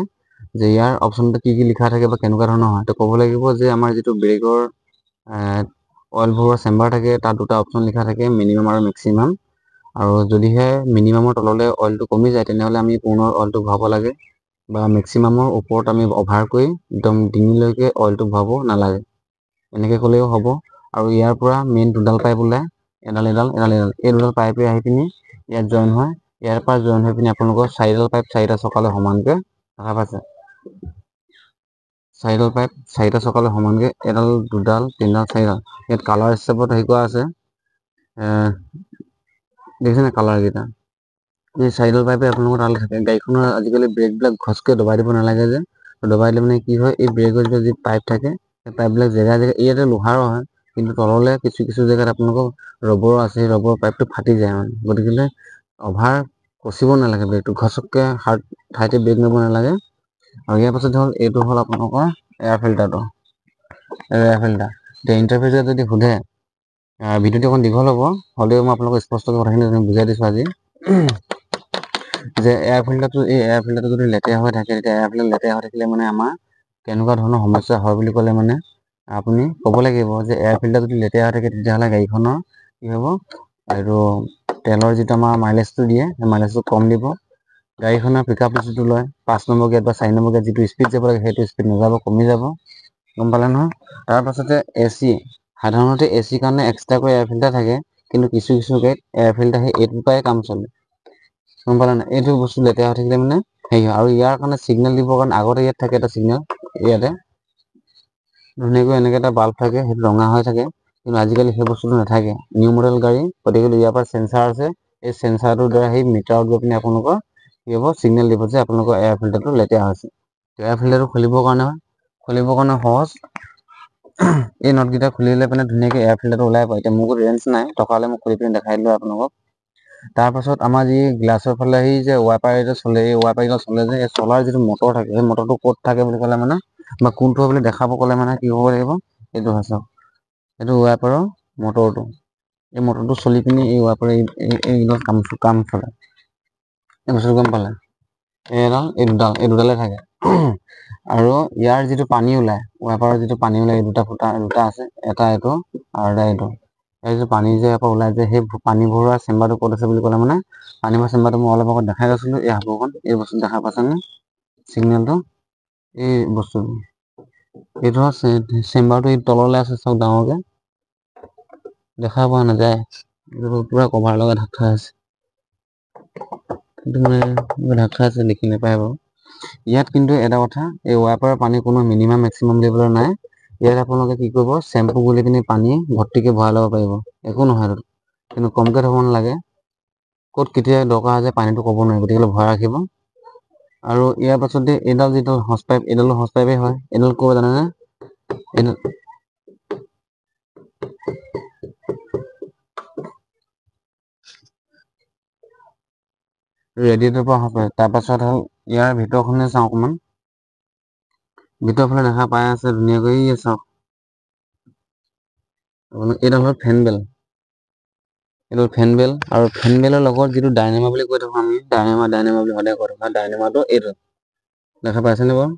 যে ইয়াৰ অপশ্যনটো কি কি লিখা থাকে বা কেনেকুৱা ধৰণৰ হয়, তো ক'ব লাগিব যে আমাৰ যিটো ব্ৰেকৰ অইল ভৰোৱা চেম্বাৰ থাকে তাত দুটা অপশ্যন লিখা থাকে, মিনিমাম আৰু মেক্সিমাম। আৰু যদিহে মিনিমামৰ তললৈ অইলটো কমি যায় তেনেহ'লে আমি পুনৰ অইলটো ভৰাব লাগে, বা মেক্সিমামৰ ওপৰত আমি অভাৰ কৰি একদম ডিঙিলৈকে অইলটো ভৰাব নালাগে। এনেকৈ ক'লেও হ'ব। আৰু ইয়াৰ পৰা মেইন দুডাল পাইপ ওলাই, এডাল এই দুডাল পাইপে আহি পিনি ইয়াত জইন হয়। ইয়াৰ পৰা জইন হৈ পিনি আপোনালোকৰ চাৰিডাল পাইপ চাৰিটা চকালৈ সমানকৈ, দেখা পাইছে? চাৰিডাল পাইপ চাৰিটা চকালৈ সমানকৈ, এডাল দুডাল তিনিডাল চাৰিডাল। ইয়াত কালাৰ হিচাপত হেৰি কৰা আছে, দেখিছেনে কালাৰকেইটা? এই চাৰিডাল পাইপে আপোনালোকৰ তালৈ থাকে। গাড়ীখনৰ আজিকালি ব্ৰেকবিলাক ঘছকৈ দবাই দিব নালাগে যে, দবাই দিলে মানে কি হয়, এই ব্ৰেকৰ যি পাইপ থাকে সেই পাইপবিলাক জেগাই ইয়াতে লোহাৰো হয়, কিন্তু তললৈ কিছু কিছু জেগাত আপোনালোকৰ ৰবৰৰ আছে, সেই ৰবৰৰ পাইপটো ফাটি যায় মানে। গতিকে অভাৰ কচিব নালাগে ব্ৰেকটো, ঘচককৈ হাৰ্ড ঠাইতে ব্ৰেক মাৰিব নালাগে। আৰু ইয়াৰ পাছত হ'ল এইটো হ'ল আপোনালোকৰ এয়াৰ ফিল্টাৰটো। এয়াৰ ফিল্টাৰ এতিয়া ইণ্টাৰভিউত যদি সোধে, ভিডিঅ'টো অকণ দীঘল হ'ব, হ'লেও মই আপোনালোকক স্পষ্টকৈ কথাখিনি বুজাই দিছোঁ আজি। যে এয়াৰ ফিল্টাৰটো যদি লেতেৰা হৈ থাকে, তেতিয়া এয়াৰ ফিল্টাৰ লেতেৰা হৈ থাকিলে মানে আমাৰ কেনেকুৱা ধৰণৰ সমস্যা হয় বুলি ক'লে মানে আপুনি ক'ব লাগিব যে এয়াৰ ফিল্টাৰ যদি লেতেৰা হৈ থাকে তেতিয়াহ'লে গাড়ীখনৰ কি হ'ব, এইটো তেলৰ যিটো আমাৰ মাইলেজটো দিয়ে সেই মাইলেজটো কম দিব। গাড়ীখনৰ পিকআপ যিটো লয় 5 নম্বৰ গিয়াৰত বা 4 নম্বৰ গিয়াৰত যিটো স্পীড যাব লাগে সেইটো স্পীড নাযাব, কমি যাব। গম পালে নহয়? তাৰপাছতে AC, সাধাৰণতে AC কাৰণে এক্সট্ৰাকৈ এয়াৰ ফিল্টাৰ থাকে, কিন্তু কিছু কিছু গাড়ীত এয়াৰ ফিল্টাৰ সেই এইটোৰ পৰাই কাম চলে। গম পালে নাই? এইটো বস্তু লেতেৰা হৈ থাকিলে মানে হেৰি হয়। আৰু ইয়াৰ কাৰণে চিগনেল দিবৰ কাৰণে আগতে ইয়াত থাকে এটা চিগনেল, ইয়াতে ধুনীয়াকৈ এনেকৈ এটা বাল্ব থাকে, সেইটো ৰঙা হৈ থাকে। কিন্তু আজিকালি সেই বস্তুটো নাথাকে, নিউ মডেল গাড়ী। গতিকে ইয়াৰ পৰা চেঞ্চাৰ আছে, এই চেঞ্চাৰটোৰ দ্বাৰা সেই মিটাৰত গৈ পিনি আপোনালোকৰ কি হ'ব, চিগনেল দিব যে আপোনালোকৰ এয়াৰ ফিল্টাৰটো লেতেৰা হৈছে। এয়াৰ ফিল্টাৰটো খুলিবৰ কাৰণে সহজ। এই নটকেইটা খুলিলে মানে ধুনীয়াকৈ এয়াৰ ফিল্টাৰটো ওলাই পায়। এতিয়া মোৰ লগত ৰেঞ্জ নাই, থকা হ'লে মই খুলি পিনি দেখাই দিলোঁ আপোনালোকক। তাৰপাছত আমাৰ যি গ্লাছৰ ফালে আহি যে ৱাইপাৰ এইটো চলে, এই ৱাইপাৰকেইটা চলে যে, এই চলাৰ যিটো মটৰ থাকে সেই মটৰটো ক'ত থাকে বুলি ক'লে মানে, বা কোনটো হয় বুলি দেখাব ক'লে মানে কি হ'ব লাগিব, এইটো হয় চাওক, এইটো ৱাইপাৰৰ মটৰটো। এই মটৰটো চলি পিনি এই ৱাইপাৰে এইডাল কাম চলে। এই বস্তুটো গম পালে? এই দুডালে থাকে। আৰু ইয়াৰ যিটো পানী ওলায়, ৱাইপাৰৰ যিটো পানী ওলায়, এই দুটা ফুটা দুটা আছে, এটা এইটো আৰু এটা এইটো। এই যে পানী যে আকৌ ওলাই যে, সেই পানী ভৰোৱা চেম্বাৰটো ক'ত আছে বুলি ক'লে মানে, পানী ভৰোৱা চেম্বাৰটো মই অলপ আগত দেখাই গৈছিলোঁ, এই হাবুখন, এই বস্তু দেখা পাইছেনে চিগনেলটো? এই বস্তুটো এইটো চেম্বাৰটো এই তললৈ আছে চাওক, ডাঙৰকৈ দেখা পোৱা নাযায়, পুৰা কভাৰ লগাই ঢাক খাই আছে। কিন্তু মানে ঢাক খাই আছে, দেখি নাপায় বাৰু। ইয়াত কিন্তু এটা কথা, এই ৱাইপাৰৰ পানী কোনো মিনিমাম মেক্সিমাম লেভেলৰ নাই। ইয়াত আপোনালোকে কি কৰিব, চেম্পু গুলি পিনি পানী ভৰ্তিকৈ ভৰাই ল'ব পাৰিব, একো নহয়। কিন্তু কমকে থ'ব নালাগে। ক'ত কেতিয়া দৰকাৰ হয় যে পানীটো ক'ব নোৱাৰি, গতিকে ভৰাই ৰাখিব। আৰু ইয়াৰ পাছতে এইডাল যিটো হজ পাইপ, এইডালো হজ পাইপেই হয়। এইডাল ক'ব জানেনে? এইডাল ৰেডিয়েটৰৰ পৰা হজ পাইপ। তাৰপাছত হ'ল ইয়াৰ ভিতৰখনে চাওঁ অকণমান। ভিতৰৰ ফালে দেখা পাই আছে ধুনীয়াকৈ চাওক। এইডাল হ'ল ফেন বেল। এইটো ফেন বেল, আৰু ফেন বেলৰ লগত যিটো ডাইনেমা বুলি কৈ থাকোঁ আমি, ডাইনেমা বুলি সদায় কৈ থাকোঁ। ডাইনেমাটো এইটো দেখা পাইছেনে বাৰু?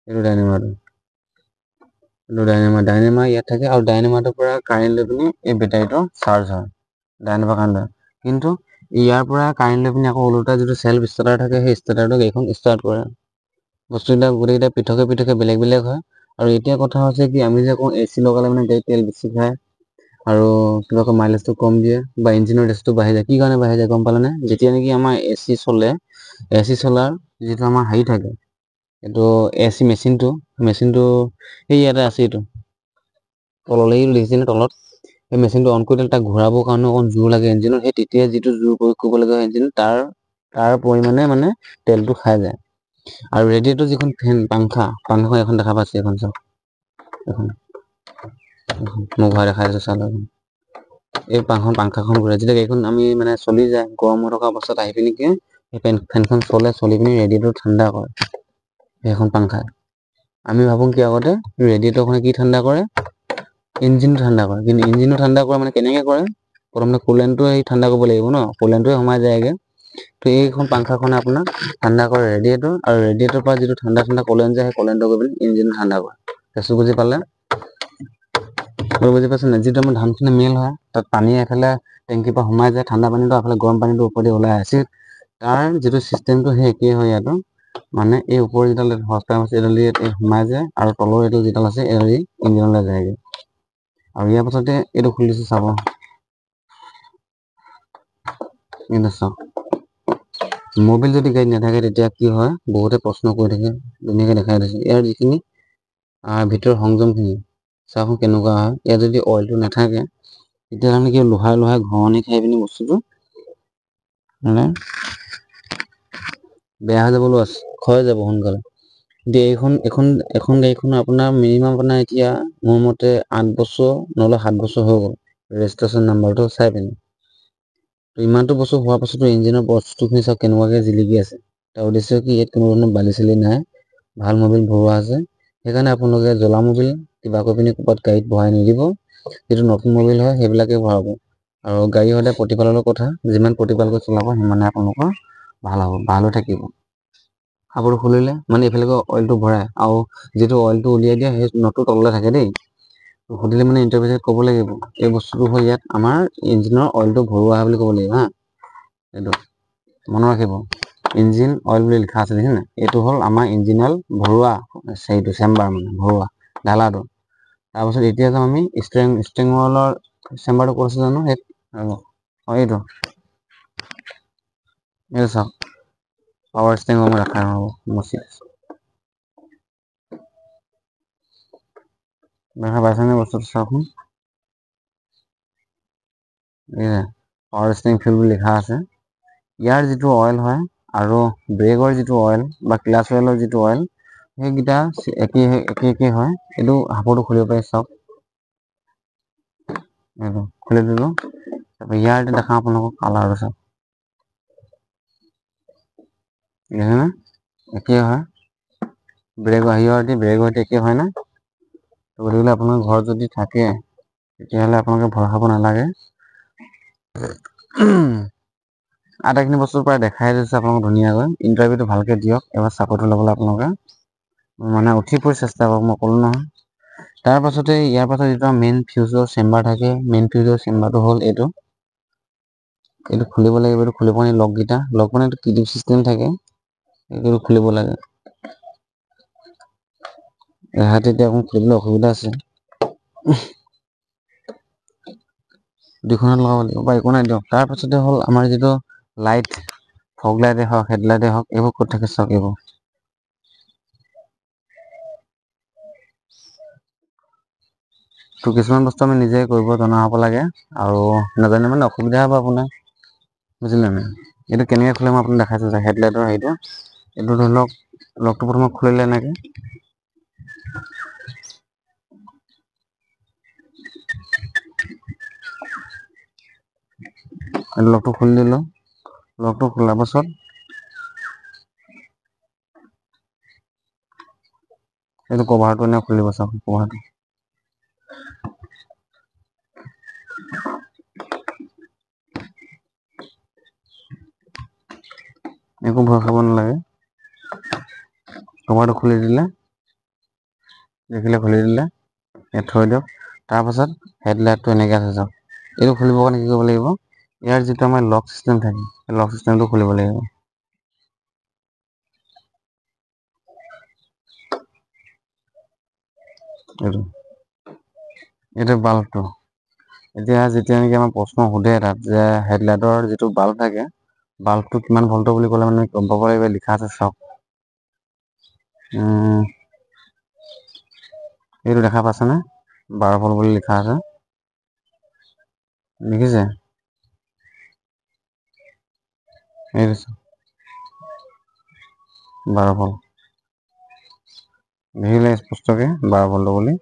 এইটো ডাইনেমাটো। এইটো ডাইনেমা ইয়াত থাকে, আৰু ডাইনেমাটোৰ পৰা কাৰেণ্ট লৈ পিনি এই বেটাৰীটো চাৰ্জ হয়। ডাইনেমাৰ কাৰেণ্ট হয়। কিন্তু ইয়াৰ পৰা কাৰেণ্ট লৈ পিনি আকৌ ওলোটা যিটো চেল্ফ ষ্টাৰ্টাৰ থাকে, সেই ষ্টাৰ্টাৰটো গাড়ীখন ষ্টাৰ্ট কৰে। বস্তুবিলাক গোটেইকেইটা পৃথকে বেলেগ হয়। আৰু এতিয়া কথা হৈছে কি, আমি যে কওঁ AC লগালে মানে গাড়ীত তেল বেছি খায়, আৰু কিবা মাইলেজটো কম দিয়ে, বা ইঞ্জিনৰ ৰেষ্টটো বাঢ়ি যায়। কি কাৰণে বাঢ়ি যায় গম পালানে? যেতিয়া নেকি আমাৰ AC চলে, AC চলাৰ যিটো আমাৰ হেৰি থাকে, এইটো AC মেচিনটো সেই ইয়াতে আছে, এইটো তললৈ দেখিছেনে তলত? সেই মেচিনটো অন কৰি দিলে তাক ঘূৰাবৰ কাৰণে অকণ জোৰ লাগে ইঞ্জিনত। সেই তেতিয়া যিটো জোৰ প্ৰয়োগ কৰিব লগা হয় ইঞ্জিনত, তাৰ পৰিমাণে মানে তেলটো খাই যায়। আৰু ৰেডিয়েটৰ যিখন ফেন, পাংখা এখন দেখা পাইছে, এখন চাওক। মই ঘূৰাই দেখাই আছোঁ, চাওক। এই পাংখাখন ঘূৰাই যেতিয়া গাড়ীখন আমি মানে চলি যায়, গৰম হৈ থকা অৱস্থাত আহি পিনি কি সেই ফেনখন চলি পিনি ৰেডিয়েটৰ ঠাণ্ডা কৰে সেইখন পাংখাই। আমি ভাবোঁ কি আগতে ৰেডিয়েটৰখনে কি ঠাণ্ডা কৰে, ইঞ্জিনটো ঠাণ্ডা কৰে। কিন্তু ইঞ্জিনটো ঠাণ্ডা কৰে মানে কেনেকৈ কৰে? প্ৰথমতে কুলেণ্টটোৱে ঠাণ্ডা কৰিব লাগিব ন, কুলেণ্টটোৱে সোমাই যায়গৈ। তো এইখন পাংখাখনে আপোনাৰ ঠাণ্ডা কৰে ৰেডিয়েটৰ, আৰু ৰেডিয়েটৰ পৰা যিটো ঠাণ্ডা কুলেণ্ট যায়, সেই কুলেণ্টটো গৈ পিনি ইঞ্জিনটো ঠাণ্ডা কৰে। কেছটো বুজি পালে? বুজি পাইছে নাই? যিটো আমাৰ ধানখিনি মেল হয়, তাত পানী এফালে টেংকিৰ পৰা সোমাই যায়, ঠাণ্ডা পানীটো এফালে গৰম পানীটো ওপৰেদি ওলাই আছে। তাৰ যিটো চিষ্টেমটো সেই একেই হয় ইয়াতো। মানে এই ওপৰৰ যিডাল হজ পাইপ আছে, এইডাল দি সোমাই যায়, আৰু তলৰ এইটো যিডাল আছে, এইডাল দি ইঞ্জিনলৈ যায়গৈ। আৰু ইয়াৰ পাছতে এইটো খুলি দিছোঁ, চাব। এইটো চাওক। মবিল যদি গাড়ীত নাথাকে তেতিয়া কি হয়? বহুতে প্ৰশ্ন কৰি থাকে, ধুনীয়াকৈ দেখাই দিছোঁ। ইয়াৰ যিখিনি ভিতৰৰ সংযমখিনি চাওকচোন কেনেকুৱা হয়। ইয়াত যদি অইলটো নাথাকে, তেতিয়া তাৰমানে কি লোহাই ঘহঁনি খাই পিনি বস্তুটো মানে বেয়া হৈ যাবলৈ আছে, ক্ষয় হৈ যাব সোনকালে। এতিয়া এখন গাড়ীখন আপোনাৰ মিনিমাম আপোনাৰ এতিয়া মোৰ মতে 8 বছৰ নহ'লে 7 বছৰ হৈ গ'ল, ৰেজিষ্ট্ৰেশ্যন নাম্বাৰটো চাই পিনি। ইমানটো বছৰ হোৱাৰ পাছতো ইঞ্জিনৰ বস্তুখিনি চাওক কেনেকুৱাকৈ জিলিকি আছে। তাৰ উদ্দেশ্য কি? ইয়াত কোনো ধৰণৰ বালি চালি নাই, ভাল মবিল ভৰোৱা আছে। সেইকাৰণে আপোনালোকে জ্বলা মবিল কিবা কৰি পিনি ক'ৰবাত গাড়ীত ভৰাই নিদিব। যিটো নতুন মবিল হয়, সেইবিলাকে ভৰাব। আৰু গাড়ী সদায় প্ৰতিপালনৰ কথা, যিমান প্ৰতিপাল কৰি চলাব, সিমানে আপোনালোকৰ ভাল হ'ব, ভাল হৈ থাকিব। কাপোৰটো খুলিলে মানে এইফালে অইলটো ভৰাই, আৰু যিটো অইলটো উলিয়াই দিয়ে, সেই নটটো তললৈ থাকে দেই। সুধিলে মানে ইণ্টাৰভিউত ক'ব লাগিব, এই বস্তুটো হ'ল ইয়াত আমাৰ ইঞ্জিনৰ অইলটো ভৰোৱা বুলি ক'ব লাগিব হা। এইটো মনত ৰাখিব, ইঞ্জিন অইল বুলি লিখা আছে দেখিছে নাই? এইটো হ'ল আমাৰ ইঞ্জিন অইল ভৰোৱা সেইটো চেম্বাৰ, মানে ভৰোৱা ঢালাটো। তাৰপাছত এতিয়া যাম আমি ষ্টেৰিং অইলৰ চেম্বাৰটো ক'ত আছে জানো? এইটো চাওক, পাৱাৰ ষ্টেৰিং অইল ৰাখা হ'ব, মচি আছোঁ। দেখা পাইছেনে বস্তুটো? চাওকচোন, পাৱাৰ ষ্টেৰিং ফ্লুইড বুলি লিখা আছে। ইয়াৰ যিটো অইল হয়, আৰু ব্ৰেকৰ যিটো অইল বা ক্লাছ অইলৰ যিটো অইল, সেইকেইটা একে হয়। এইটো হাপৰটো খুলিব পাৰি, চাওক। এইটো খুলি দিলোঁ। তাৰপৰা ইয়াৰ দেখাওঁ আপোনালোকক কালাৰটো চাওক, দেখিছেনে? একেই হয়। ব্ৰেকৰ সৈতে একেই হয় না? গতিকে আপোনাৰ ঘৰত যদি থাকে, তেতিয়াহ'লে আপোনালোকে ভয় খাব নালাগে। আটাইখিনি বস্তুৰ প্ৰায় দেখাই দিছে আপোনালোকক ধুনীয়াকৈ। ইণ্টাৰভিউটো ভালকৈ দিয়ক, এবাৰ চাকৰিটো ল'বলৈ আপোনালোকে মানে উঠি পৰি চেষ্টা কৰক, মই ক'লোঁ নহয়। তাৰ পাছতে ইয়াৰ পাছত যিটো মেইন ফিউজৰ চেম্বাৰ থাকে, মেইন ফিউজৰ চেম্বাৰটো হ'ল এইটো খুলিব লাগিব। এইটো খুলিব পাৰি লককেইটা, লক মানে এইটো কিডিপ চিষ্টেম থাকে, এইটো খুলিব লাগে। এহাতে এতিয়া অকণ খুলিবলৈ অসুবিধা আছে। দুইখনত লগাব লাগিব, বা একো নাই দিয়ক। তাৰ পাছতে হ'ল আমাৰ যিটো লাইট, ফগ লাইটেই হওক, হেডলাইটেই হওক, এইবোৰ ক'ত থাকে চাওক। এইবোৰ তো কিছুমান বস্তু আমি নিজে কৰিব জনা হ'ব লাগে আৰু নাজানিলে মানে অসুবিধা হ'ব আপোনাৰ বুজিলে নাই এইটো কেনেকৈ খুলে মই আপোনাক দেখাইছোঁ যে হেডলাইটৰ হেৰিটো এইটো ধৰি লওক লকটো প্ৰথমে খুলিলে এনেকৈ লকটো খুলি দিলোঁ লকটো খোলাৰ পাছত এইটো কভাৰটো এনেকৈ খুলিব চাওক কভাৰটো একো ভয় খাব নালাগে কভাৰটো খুলি দিলে দেখিলে খুলি দিলে ইয়াত থৈ দিয়ক তাৰপাছত হেডলাইটটো এনেকৈ আছে চাওক এইটো খুলিবৰ কাৰণে কি কৰিব লাগিব ইয়াৰ যিটো আমাৰ লক চিষ্টেম থাকে সেই লক চিষ্টেমটো খুলিব লাগিব এইটো বাল্বটো এতিয়া যেতিয়া নেকি আমাৰ প্ৰশ্ন সোধে তাত যে হেডলাইটৰ যিটো বাল্ব থাকে বাল্বটো কিমান ভল্টৰ বুলি ক'লে মানে গম পাব লাগিব লিখা আছে চাওক এইটো দেখা পাইছেনে 12 ভল্ট বুলি লিখা আছে দেখিছে এইটো 12 ভল্ট দেখিলে স্পষ্টকৈ 12 ভল্ট বুলি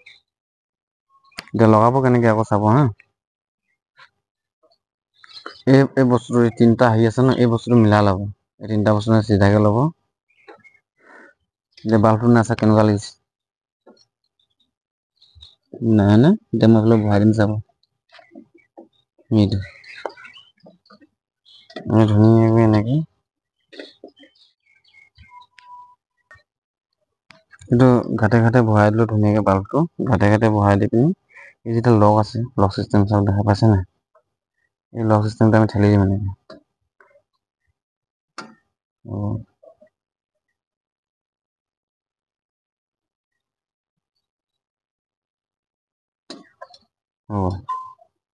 এতিয়া লগাব কেনেকৈ আকৌ চাব হা এই বস্তুটো এই তিনিটা আহি আছে ন এই বস্তুটো মিলাই ল'ব এই তিনিটা বস্তু চিধাকৈ ল'ব এতিয়া বাল্বটো নাচা কেনেকুৱা লাগিছে নাই না এতিয়া মই বোলে বহাই দিম চাব এইটো ধুনীয়াকৈ এনেকৈ কিন্তু ঘাটে ঘাটে ভৰাই দিলোঁ ধুনীয়াকৈ বাল্বটো ঘাটে ঘাটে ভৰাই দি পিনি এই যিটো লক আছে লক চিষ্টেম চাওক দেখা পাইছে নাই এই লক চিষ্টেমটো আমি ঠেলি দিম এনেকৈ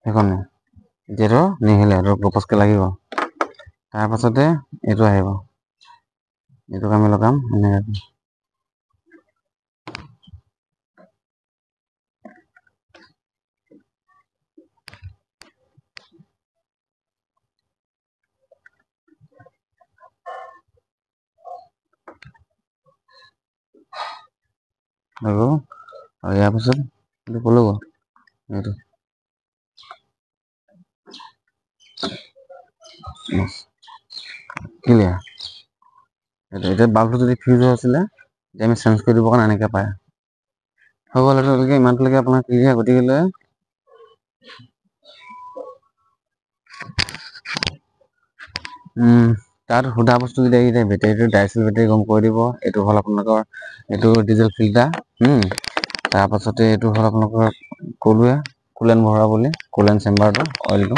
সেইখনে এতিয়াতো নিহিলে আৰু গপচকৈ লাগিব তাৰপাছতে এইটো আহিব এইটোক আমি লগাম এনেকৈ আৰু ইয়াৰ পিছত এইটো ক'লো এইটো ক্লিয়াৰ এতিয়া বাল্বটো যদি ফিউজ হৈ আছিলে তেতিয়া আমি চেঞ্জ কৰি দিবৰ কাৰণে এনেকৈ পায় হৈ গ'ল এইটোলৈকে ইমানটোলৈকে আপোনাৰ ক্লিয়াৰ গতিকে তাত সোধা বস্তু এতিয়া বেটেৰীটো ডাইচেল বেটেৰী গম কৰি দিব এইটো হ'ল আপোনালোকৰ এইটো ডিজেল ফিল্টাৰ তাৰপাছতে এইটো হ'ল আপোনালোকৰ ক'লোৱে কুলেন ভৰা বুলি কুলেন চেম্বাৰটো অইলটো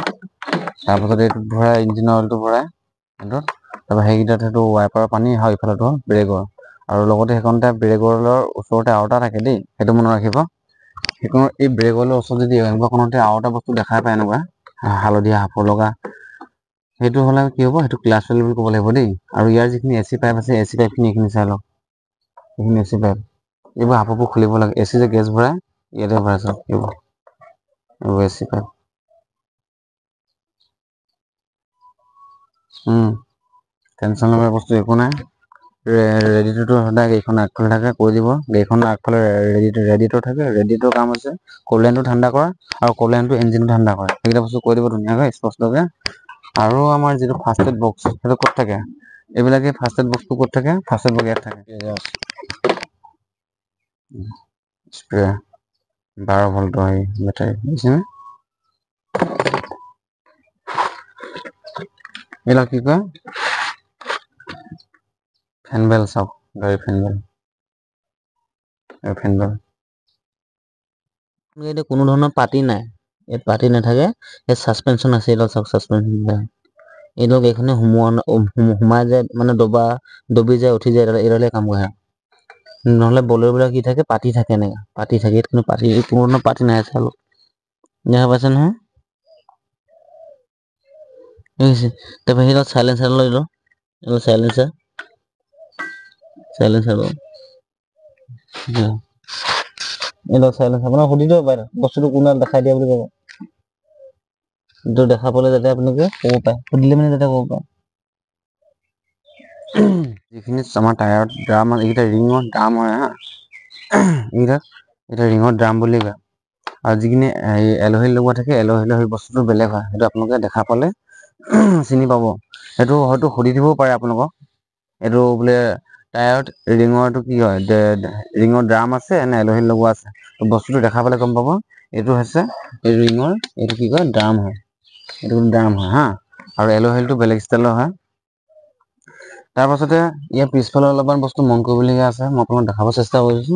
তাৰপাছতে এইটোত ভৰাই ইঞ্জিনৰ অইলটো ভৰাই এইটোত তাৰপৰা সেইকেইটাত সেইটো ৱাইপাৰৰ পানী হয় ইফালেটো ব্ৰেকৰ আৰু লগতে সেইখনতে ব্ৰেকৰ ওচৰতে আৰু এটা থাকে দেই সেইটো মনত ৰাখিব সেইখনৰ এই ব্ৰেক অইলৰ ওচৰত যদি এনেকুৱাখনতে আৰু এটা বস্তু দেখাই পায় এনেকুৱা হালধীয়া সাঁফৰ লগা সেইটো হ'লে কি হ'ব সেইটো ক্লাছ অইল বুলি ক'ব লাগিব দেই আৰু ইয়াৰ যিখিনি এচি পাইপ আছে এচি পাইপখিনি এইখিনি চাই লওক এইখিনি এচি পাইপ এইবোৰ হাফবোৰ খুলিব লাগে এচি যে গেছ ভৰাই ইয়াতে ভৰাই চাওক এইবোৰ এচি পাইপ টেনশ্যন ল'ব বস্তু একো নাই ৰেডিটৰটো সদায় গাড়ীখন আগফালে থাকে কৈ দিব গাড়ীখন আগফালে ৰেডিটৰ থাকে ৰেডিটৰ কাম হৈছে কল্যাণটো ঠাণ্ডা কৰা আৰু কল্যাণটো ইঞ্জিনটো ঠাণ্ডা কৰা সেইকেইটা বস্তু কৈ দিব ধুনীয়াকৈ স্পষ্টকৈ আৰু আমাৰ যিটো ফাৰ্ষ্ট এড বক্স সেইটো ক'ত থাকে এইবিলাকে ফাৰ্ষ্ট এড বক্সটো ক'ত থাকে ফাৰ্ষ্ট এড বক্স ইয়াত থাকে স্প্ৰে 12 ভল্টৰ হেৰি বেটাৰী বুজিছেনে এইবিলাক কি কয় ফেনবেল চাওক গাড়ী ফেনবেল এতিয়া কোনো ধৰণৰ পাতি নাই ইয়াত পাতি নাথাকে ইয়াত ছাছপেনশ্যন আছে এইডাল চাওক ছাছপেনশ্যন এইডাল এইখনে সোমাই যায় মানে দবি যায় উঠি যায় এইডালে কাম কৰে নহ'লে বলেৰোবিলাক কি থাকে পাতি থাকে এনেকৈ পাতি থাকে ইয়াত কোনো ধৰণৰ পাতি নাই চাওক দেখা পাইছে নহয় দেখিছে তাৰপৰা সেইডাল চাইলেঞ্চাৰ লৈ লওঁ এইডাল চাইলেঞ্চাৰ এইডাল চাই লৈছে আপোনাক সুধি দিব পাৰে বস্তুটো কোনডাল দেখাই দিয়া বুলি ক'ব এইটো দেখা পালে যাতে আপোনালোকে ক'ব পাৰে সুধিলে মানে যাতে ক'ব পাৰে যিখিনি আমাৰ টায়াৰত ড্ৰাম এইকেইটা ৰিঙৰ ড্ৰাম হয় হা এইকেইটা ৰিঙৰ ড্ৰাম বুলি কয় আৰু যিখিনি এল'হেৰি লগোৱা থাকে এল'হেৰি বস্তুটো বেলেগ হয় সেইটো আপোনালোকে দেখা পালে চিনি পাব সেইটো হয়তো সুধি দিবও পাৰে আপোনালোকক এইটো বোলে টায়াৰত ৰিঙৰটো কি হয় ৰিঙৰ ড্ৰাম আছে নে এল'হেৰি লগোৱা আছে বস্তুটো দেখা পালে গম পাব এইটো হৈছে এই ৰিঙৰ এইটো কি কয় ড্ৰাম হয় এইটো ড্ৰাম হয় হা আৰু এল'হেৰিটো বেলেগ ষ্টাইলৰ হয় তাৰ পাছতে ইয়াৰ পিছফালে অলপমান বস্তু মন কৰিবলগীয়া আছে মই আপোনাক দেখাব চেষ্টা কৰিছো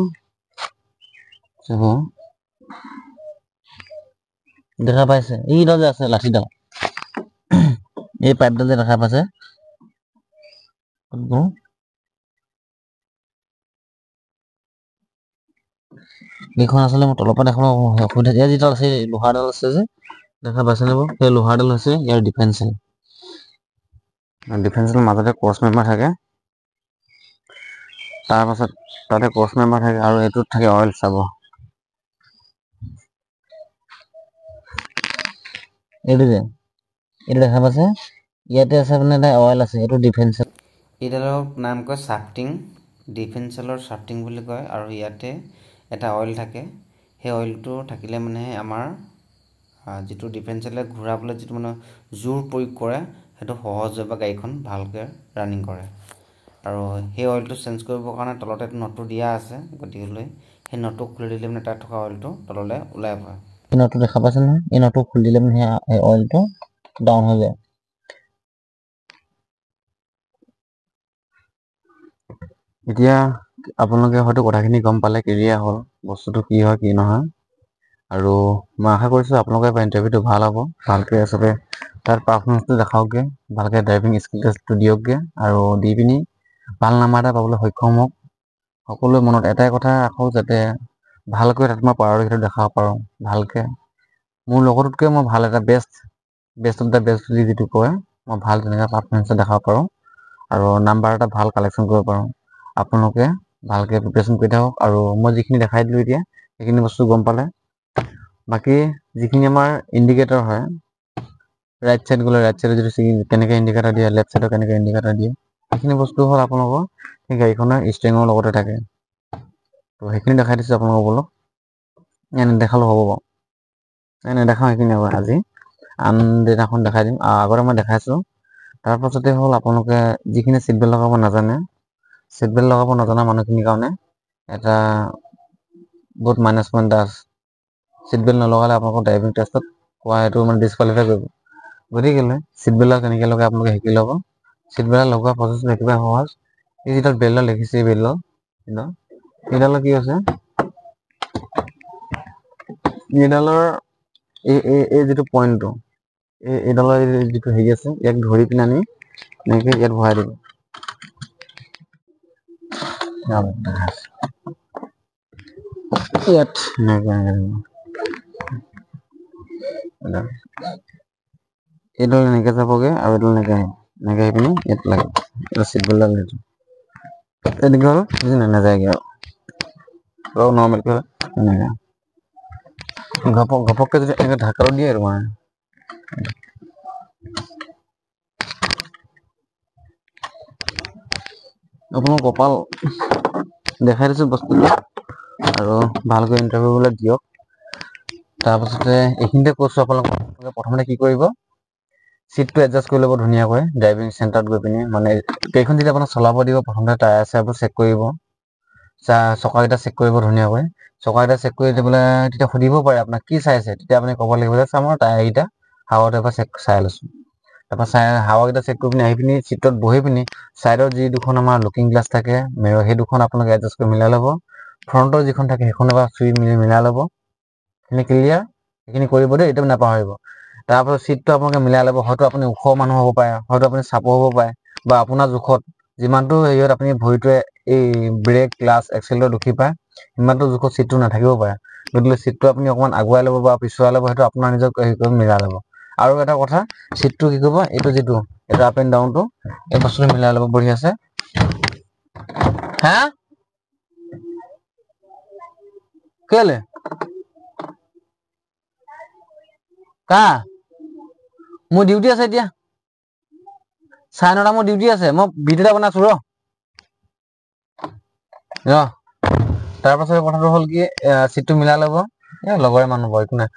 দেখা পাইছে এইডাল যে আছে লাঠিডাল এই পাইপডাল যে দেখা পাইছে এইখন আচলতে মই তলৰ পৰা দেখাব অসুবিধা ইয়াত যিডাল আছে লোহাৰডাল আছে যে দেখা পাইছে নে বাৰু সেই লোহাৰডাল হৈছে ইয়াৰ ডিফেন্সিয়েল মাজতে ক্ৰছ মেম্বাৰ থাকে তাৰ পাছত তাতে ক্ৰছ মেম্বাৰ থাকে আৰু এইটোত থাকে অইল চাব এইটো যে এইটো দেখা পাইছে ইয়াতে আছে মানে এটা অইল আছে এইটো ডিফেন্সিয়েল এইডালৰ নাম কয় শ্বাফ্টিং ডিফেন্সিয়েলৰ শ্বাফ্টিং বুলি কয় আৰু ইয়াতে এটা অইল থাকে সেই অইলটো থাকিলে মানে আমাৰ যিটো ডিফেন্সিয়েলে ঘূৰাবলৈ যিটো মানে জোৰ প্ৰয়োগ কৰে সেইটো সহজ হয় বা গাড়ীখন ভালকৈ ৰানিং কৰে আৰু সেই অইলটো চেঞ্জ কৰিবৰ কাৰণে তলতে নটটো দিয়া আছে গতিকে সেই নটটো খুলি দিলে মানে তাত থকা অইলটো তললৈ ওলাই পৰে এই নটটো দেখা পাইছে নহয় এই নটটো খুলি দিলে মানে সেই অইলটো ডাউন হৈ যায় এতিয়া আপোনালোকে হয়তো কথাখিনি গম পালে ক্লিয়াৰ হ'ল বস্তুটো কি হয় কি নহয় আৰু মই আশা কৰিছোঁ আপোনালোকৰ ইণ্টাৰভিউটো ভাল হ'ব ভালকৈ চবে তাৰ পাৰফৰ্মেঞ্চটো দেখাওকগৈ ভালকৈ ড্ৰাইভিং স্কিল টেষ্টটো দিয়কগৈ আৰু দি পিনি ভাল নাম্বাৰ এটা পাবলৈ সক্ষম হওক সকলোৱে মনত এটাই কথা ৰাখোঁ যাতে ভালকৈ তাত মই পাৰদৰ্শিতা দেখাব পাৰোঁ ভালকৈ মোৰ লগতকৈ মই ভাল এটা বেষ্ট অফ দ্য বেষ্ট বুলি যিটো কয় মই ভাল তেনেকৈ পাৰফৰ্মেঞ্চ দেখাব পাৰোঁ আৰু নাম্বাৰ এটা ভাল কালেকশ্যন কৰিব পাৰোঁ আপোনালোকে ভালকৈ প্ৰিপেৰেশ্যন কৰি থাকক আৰু মই যিখিনি দেখাই দিলোঁ এতিয়া সেইখিনি বস্তু গম পালে বাকী যিখিনি আমাৰ ইণ্ডিকেটৰ হয় ৰাইট চাইড গ'লে ৰাইট চাইডৰ যিটো কেনেকৈ ইণ্ডিকেটৰ দিয়ে লেফ্ট চাইডৰ কেনেকৈ ইণ্ডিকেটৰ দিয়ে সেইখিনি বস্তু হ'ল আপোনালোকৰ সেই গাড়ীখনৰ ষ্টেৰিঙৰ লগতে থাকে তো সেইখিনি দেখাই দিছোঁ আপোনালোকক বোলো নেদেখালেও হ'ব বাৰু নেদেখাওঁ সেইখিনি আজি আন দিনাখন দেখাই দিম আগতে মই দেখাইছোঁ তাৰপাছতে হ'ল আপোনালোকে যিখিনি ছিট বেল্ট লগাব নাজানে ছিট বেল্ট লগাব নজনা মানুহখিনিৰ কাৰণে এটা বহুত মাইনাছ পইণ্ট এটা আছে ছিট বেল্ট নলগালে আপোনালোকৰ ড্ৰাইভিং টেষ্টত কোৱা এইটো মানে ডিছকুৱালিফাই কৰিব গতিকে ছিট বেল্ট কেনেকৈ লগাই আপোনালোকে শিকি ল'ব ছিট বেল্ট লগোৱা প্ৰচেছটো একেবাৰে সহজ এই যিডাল বেল্টত লিখিছে এই এইডালৰ কি হৈছে এইডালৰ এই যিটো পইণ্টটো এইডালৰ যিটো হেৰি আছে ইয়াক ধৰি পিনে আনি এনেকৈ ইয়াত ভৰাই দিব ইয়াত এইডাল এনেকৈ যাবগৈ আৰু এইডাল এনেকৈ আহিব এনেকৈ আহি পিনি ইয়াত লাগে এইটো ছিট বেল্টডাল সেইটো তেনেকৈ হ'ল বুজি নাযায়গৈ আৰু নৰ্মেলকৈ হয় এনেকৈ ঘপককৈ যদি এনেকৈ ঢাকাটো দিয়ে আৰু মানে আপোনাৰ কপাল দেখাই দিছোঁ বস্তুটো আৰু ভালকৈ ইণ্টাৰভিউবিলাক দিয়ক তাৰপাছতে এইখিনিতে কৈছোঁ আপোনালোকে প্ৰথমতে কি কৰিব ছিটটো এডজাষ্ট কৰি ল'ব ধুনীয়াকৈ ড্ৰাইভিং চেণ্টাৰত গৈ পিনি মানে গাড়ীখন যেতিয়া আপোনাক চলাব দিব প্ৰথমতে টায়াৰ চায়াৰবোৰ চেক কৰিব চকাকেইটা চেক কৰিব ধুনীয়াকৈ চকাকেইটা চেক কৰি দিবলৈ তেতিয়া সুধিব পাৰে আপোনাক কি চাইছে তেতিয়া আপুনি ক'ব লাগিব যে আমাৰ টায়াৰকেইটা হাৱাটো এবাৰ চাই লৈছোঁ তাৰপৰা হাৱাকেইটা চেক কৰি পিনি আহি পিনি ছিটত বহি পিনি ছাইডত যি দুখন আমাৰ লুকিং গ্লাছ থাকে মিৰৰ সেই দুখন আপোনালোকে এডজাষ্ট কৰি মিলাই ল'ব ফ্ৰণ্টৰ যিখন থাকে সেইখন এবাৰ চুই মিলাই ল'ব সেইখিনি ক্লিয়াৰ সেইখিনি কৰিব দেই এইটো নাপাহৰিব তাৰপাছত ছিটটো আপোনালোকে মিলাই ল'ব হয়তো আপুনি ওখ মানুহ হ'ব পাৰে হয়তো আপুনি চাপৰ হ'ব পাৰে বা আপোনাৰ জোখত যিমানটো হেৰিয়ত আপুনি ভৰিটোৱে এই ব্ৰেক ক্লাছ এক্সেলটো দুখি পায় সিমানটো জোখত ছিটটো নাথাকিব পাৰে গতিকে ছিটটো আপুনি অকণমান আগুৱাই ল'ব বা পিছুৱাই ল'ব সেইটো আপোনাৰ নিজৰ হেৰি কৰি মিলাই ল'ব আৰু এটা কথা ছিটটো কি কৰিব এইটো যিটো এইটো আপ এণ্ড ডাউনটো এই বস্তুটো মিলাই ল'ব বঢ়িয়াছে হা কেলে কা মোৰ ডিউটি আছে এতিয়া 9:30 মোৰ ডিউটি আছে মই ভিডিঅ' এটা বনাইছো ৰ তাৰ পাছত কথাটো হ'ল কি সিটটো মিলাই ল'ব লগৰে মানুহ একো নাই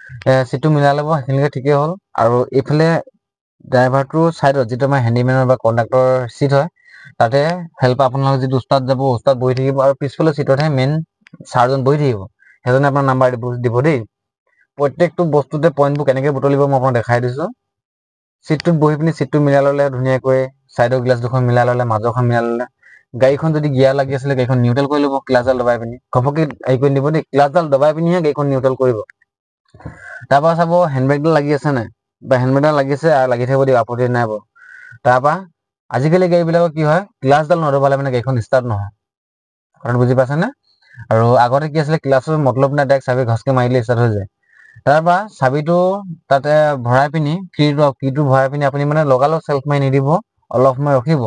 সিটটো মিলাই ল'ব সেইখিনিকে ঠিকেই হ'ল আৰু এইফালে ড্ৰাইভাৰটোৰ চাইডত যিটো আমাৰ হেণ্ডিমেনৰ বা কণ্ডাক্টৰ চিট হয় তাতে হেল্প আপোনালোক যিটো উস্তাদ যাব উস্তাদ বহি থাকিব আৰু পিছফালে চিটতহে মেইন চাৰজন বহি থাকিব সেইজনে আপোনাৰ নাম্বাৰ দিব দেই প্ৰত্যেকটো বস্তুতে পইণ্টবোৰ কেনেকে বুটলিব মই আপোনাক দেখাই দিছো সিটটোত বহি পিনি সিটটো মিলাই ল'লে ধুনীয়াকৈ চাইডৰ গ্লাছ দুখন মিলাই ল'লে মাজৰখন মিলাই ল'লে গাড়ীখন যদি গিয়াৰ লাগি আছিলে গাড়ীখন নিউট্ৰেল কৰি ল'ব ক্লাছডাল দবাই পিনি ঘপককে হেৰি কৰি দিব দেই ক্লাছডাল দবাই পিনিহে গাড়ীখন নিউট্ৰেল কৰিব তাৰপৰা চাব হেণ্ডব্ৰেকডাল লাগি আছে নাই বা হেণ্ডব্ৰেকডাল লাগিছে আৰু লাগি থাকিব দিয়ক আপত্তি নাই বাৰু তাৰপৰা আজিকালি গাড়ীবিলাকৰ কি হয় ক্লাছডাল নদবালে মানে গাড়ীখন ষ্টাৰ্ট নহয় কাৰণ বুজি পাইছেনে আৰু আগতে কি আছিলে ক্লাছৰ মতলব নাই ডাইৰেক্ট চাবি ঘছকে মাৰিলে ষ্টাৰ্ট হৈ যায় তাৰপৰা চাবিটো তাতে ভৰাই পিনি কিটো ভৰাই পিনি আপুনি মানে লগালগ চেল্ফ মাৰি নিদিব অলপ সময় ৰখিব